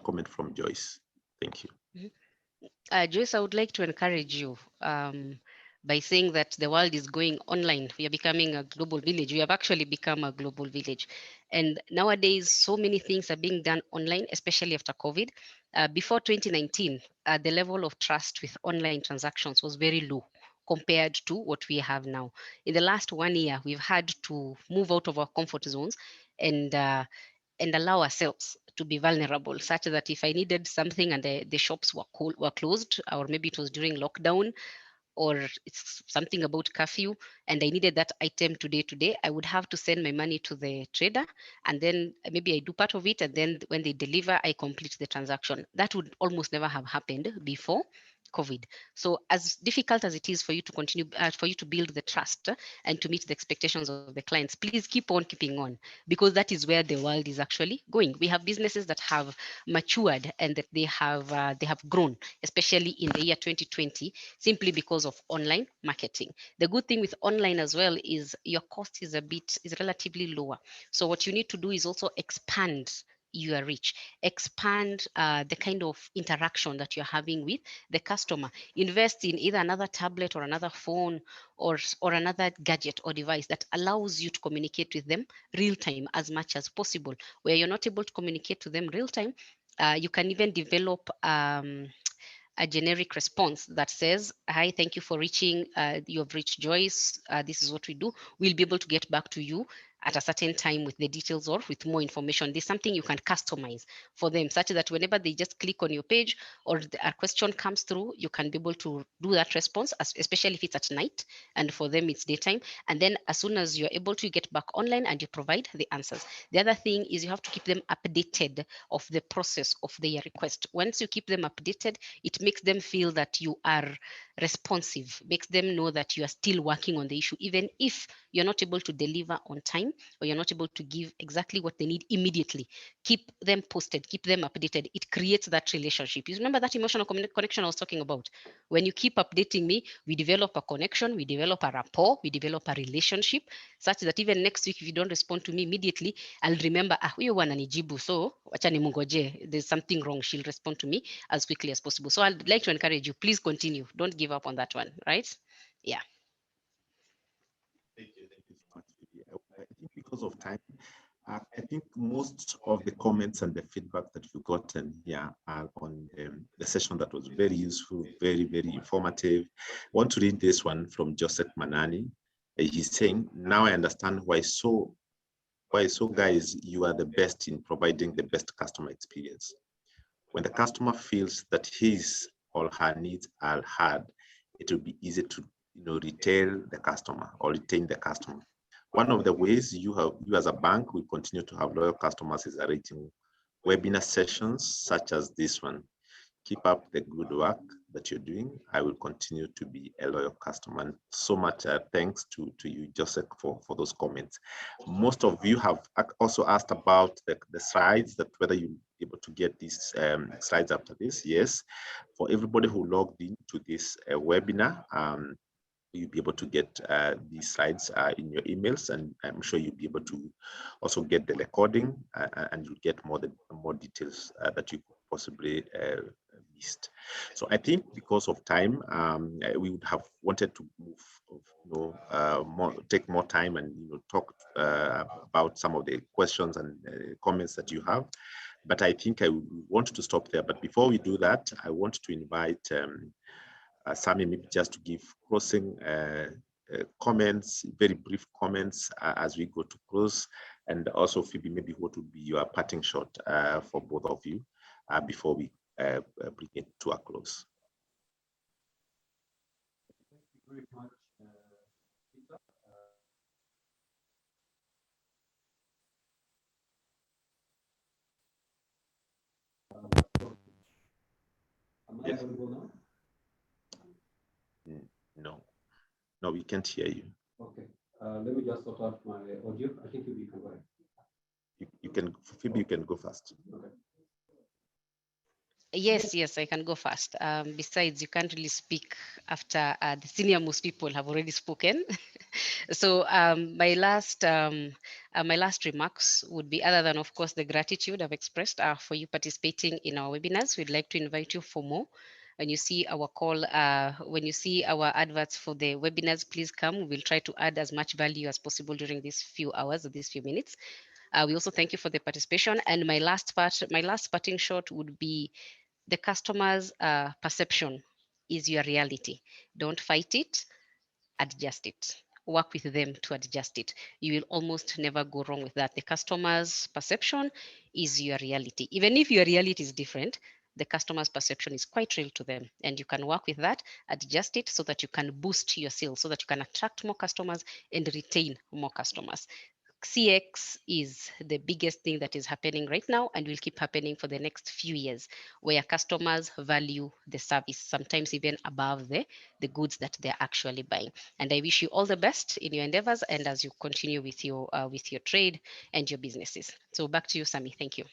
comment from Joyce? Thank you. Mm-hmm. Joyce, I would like to encourage you by saying that the world is going online. We are becoming a global village. We have actually become a global village. And nowadays, so many things are being done online, especially after COVID. Before 2019, the level of trust with online transactions was very low compared to what we have now. In the last 1 year, we've had to move out of our comfort zones and allow ourselves to be vulnerable, such that if I needed something and the shops were closed, or maybe it was during lockdown, or it's something about curfew, and I needed that item today, I would have to send my money to the trader, and then maybe I do part of it, and then when they deliver, I complete the transaction. That would almost never have happened before COVID. So as difficult as it is for you to continue, for you to build the trust and to meet the expectations of the clients, please keep on keeping on, because that is where the world is actually going. We have businesses that have matured and that they have grown, especially in the year 2020, simply because of online marketing. The good thing with online as well is your cost is relatively lower. So what you need to do is also expand your reach, expand the kind of interaction that you're having with the customer. Invest in either another tablet or another phone or another gadget or device that allows you to communicate with them real time as much as possible. Where you're not able to communicate to them real time, you can even develop a generic response that says, hi, thank you for reaching, you have reached Joyce, this is what we do. We'll be able to get back to you at a certain time with the details or with more information. There's something you can customize for them, such that whenever they just click on your page or a question comes through, you can be able to do that response, especially if it's at night, and for them it's daytime. And then as soon as you're able to, get back online and you provide the answers. The other thing is you have to keep them updated of the process of their request. Once you keep them updated, it makes them feel that you are responsive, makes them know that you are still working on the issue, even if you're not able to deliver on time or you're not able to give exactly what they need immediately. Keep them posted, keep them updated. It creates that relationship. You remember that emotional connection I was talking about? When you keep updating me, we develop a connection, we develop a rapport, we develop a relationship, such that even next week, if you don't respond to me immediately, I'll remember, huyo wananijibu, so wacha nimungoje, there's something wrong. She'll respond to me as quickly as possible. So I'd like to encourage you, please continue. Don't give up on that one, right? Yeah. Thank you so much. I think because of time, I think most of the comments and the feedback that you've gotten here are on the session that was very useful, very, very informative. I want to read this one from Joseph Manani. He's saying, now I understand why so guys, you are the best in providing the best customer experience. When the customer feels that his or her needs are heard, it will be easy to retain the customer. One of the ways you as a bank will continue to have loyal customers is arranging webinar sessions such as this one. Keep up the good work. that you're doing. I will continue to be a loyal customer. And so much thanks to you, Joseph, for those comments. Most of you have also asked about the slides, that whether you'll be able to get these slides after this. Yes, for everybody who logged into this webinar, you'll be able to get these slides in your emails, and I'm sure you'll be able to also get the recording and you'll get more details that you could possibly missed. So I think because of time, we would have wanted to move, take more time and talk about some of the questions and comments that you have. But I think I want to stop there. But before we do that, I want to invite Sammy maybe just to give closing comments, very brief comments as we go to close, and also Phoebe, maybe what would be your parting shot for both of you before we bring it to a close. Thank you very much, Peter. Am I audible now? No, we can't hear you. Okay, let me just sort out my audio. I think you can go ahead. You can, Phoebe, you can go first. Okay. Yes, I can go first. Besides, you can't really speak after the senior most people have already spoken. So my last remarks would be, other than of course the gratitude I've expressed for you participating in our webinars. We'd like to invite you for more. When you see our call, when you see our adverts for the webinars, please come. We'll try to add as much value as possible during these few hours or these few minutes. We also thank you for the participation. And my last parting shot would be, the customer's perception is your reality. Don't fight it, adjust it. Work with them to adjust it. You will almost never go wrong with that. The customer's perception is your reality. Even if your reality is different, the customer's perception is quite real to them. And you can work with that, adjust it so that you can boost your sales, so that you can attract more customers and retain more customers. CX is the biggest thing that is happening right now and will keep happening for the next few years, where customers value the service, sometimes even above the goods that they're actually buying. And I wish you all the best in your endeavors and as you continue with your trade and your businesses. So back to you, Sammy. Thank you.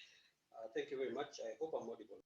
Thank you very much. I hope I'm audible.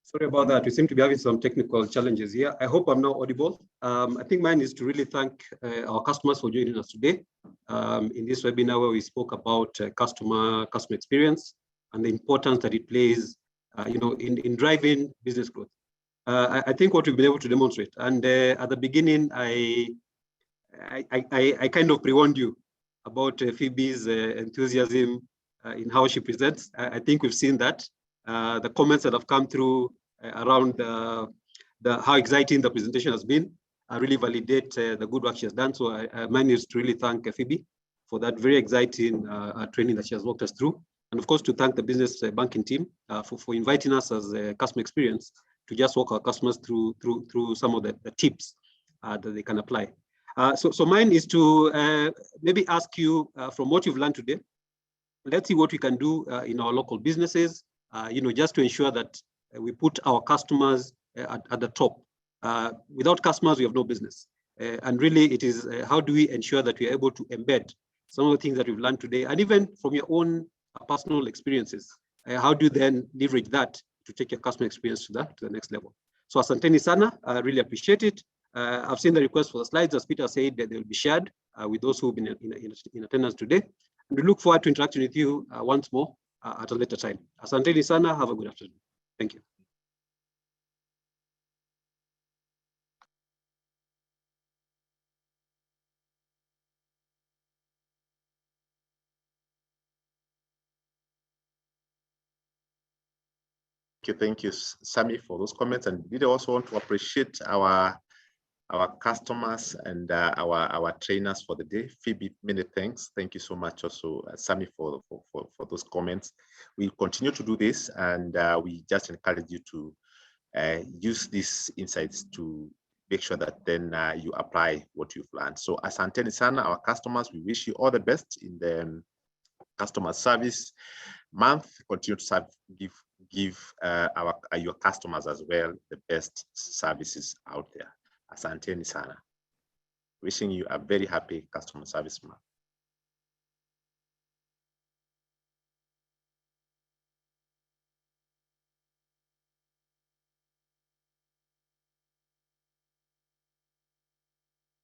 Sorry about that. We seem to be having some technical challenges here. I hope I'm now audible. I think mine is to really thank our customers for joining us today in this webinar where we spoke about customer experience and the importance that it plays, in driving business growth. I think what we've been able to demonstrate, and at the beginning, I kind of pre-warned you about Phoebe's enthusiasm in how she presents. I think we've seen that. The comments that have come through around how exciting the presentation has been really validate the good work she has done. So mine is to really thank Phoebe for that very exciting training that she has walked us through. And of course, to thank the business banking team for inviting us as a customer experience to just walk our customers through some of the tips that they can apply. So mine is to maybe ask you from what you've learned today, let's see what we can do in our local businesses, just to ensure that we put our customers at the top. Without customers, we have no business. And really, it is how do we ensure that we are able to embed some of the things that we've learned today, and even from your own personal experiences, how do you then leverage that to take your customer experience to the next level? So asanteni sana, I really appreciate it. I've seen the request for the slides, as Peter said, that they will be shared with those who have been in attendance today. And we look forward to interacting with you once more at a later time. Asanteni sana, have a good afternoon. Thank you. Thank you, Sammy, for those comments. And we also want to appreciate our customers and our trainers for the day. Phoebe, many thanks. Thank you so much also, Sammy, for those comments. We'll continue to do this, and we just encourage you to use these insights to make sure that then you apply what you've learned. So asanteni sana, our customers, we wish you all the best in the customer service month. Continue to serve, give your customers as well the best services out there. Asanteni sana. Wishing you a very happy customer service month.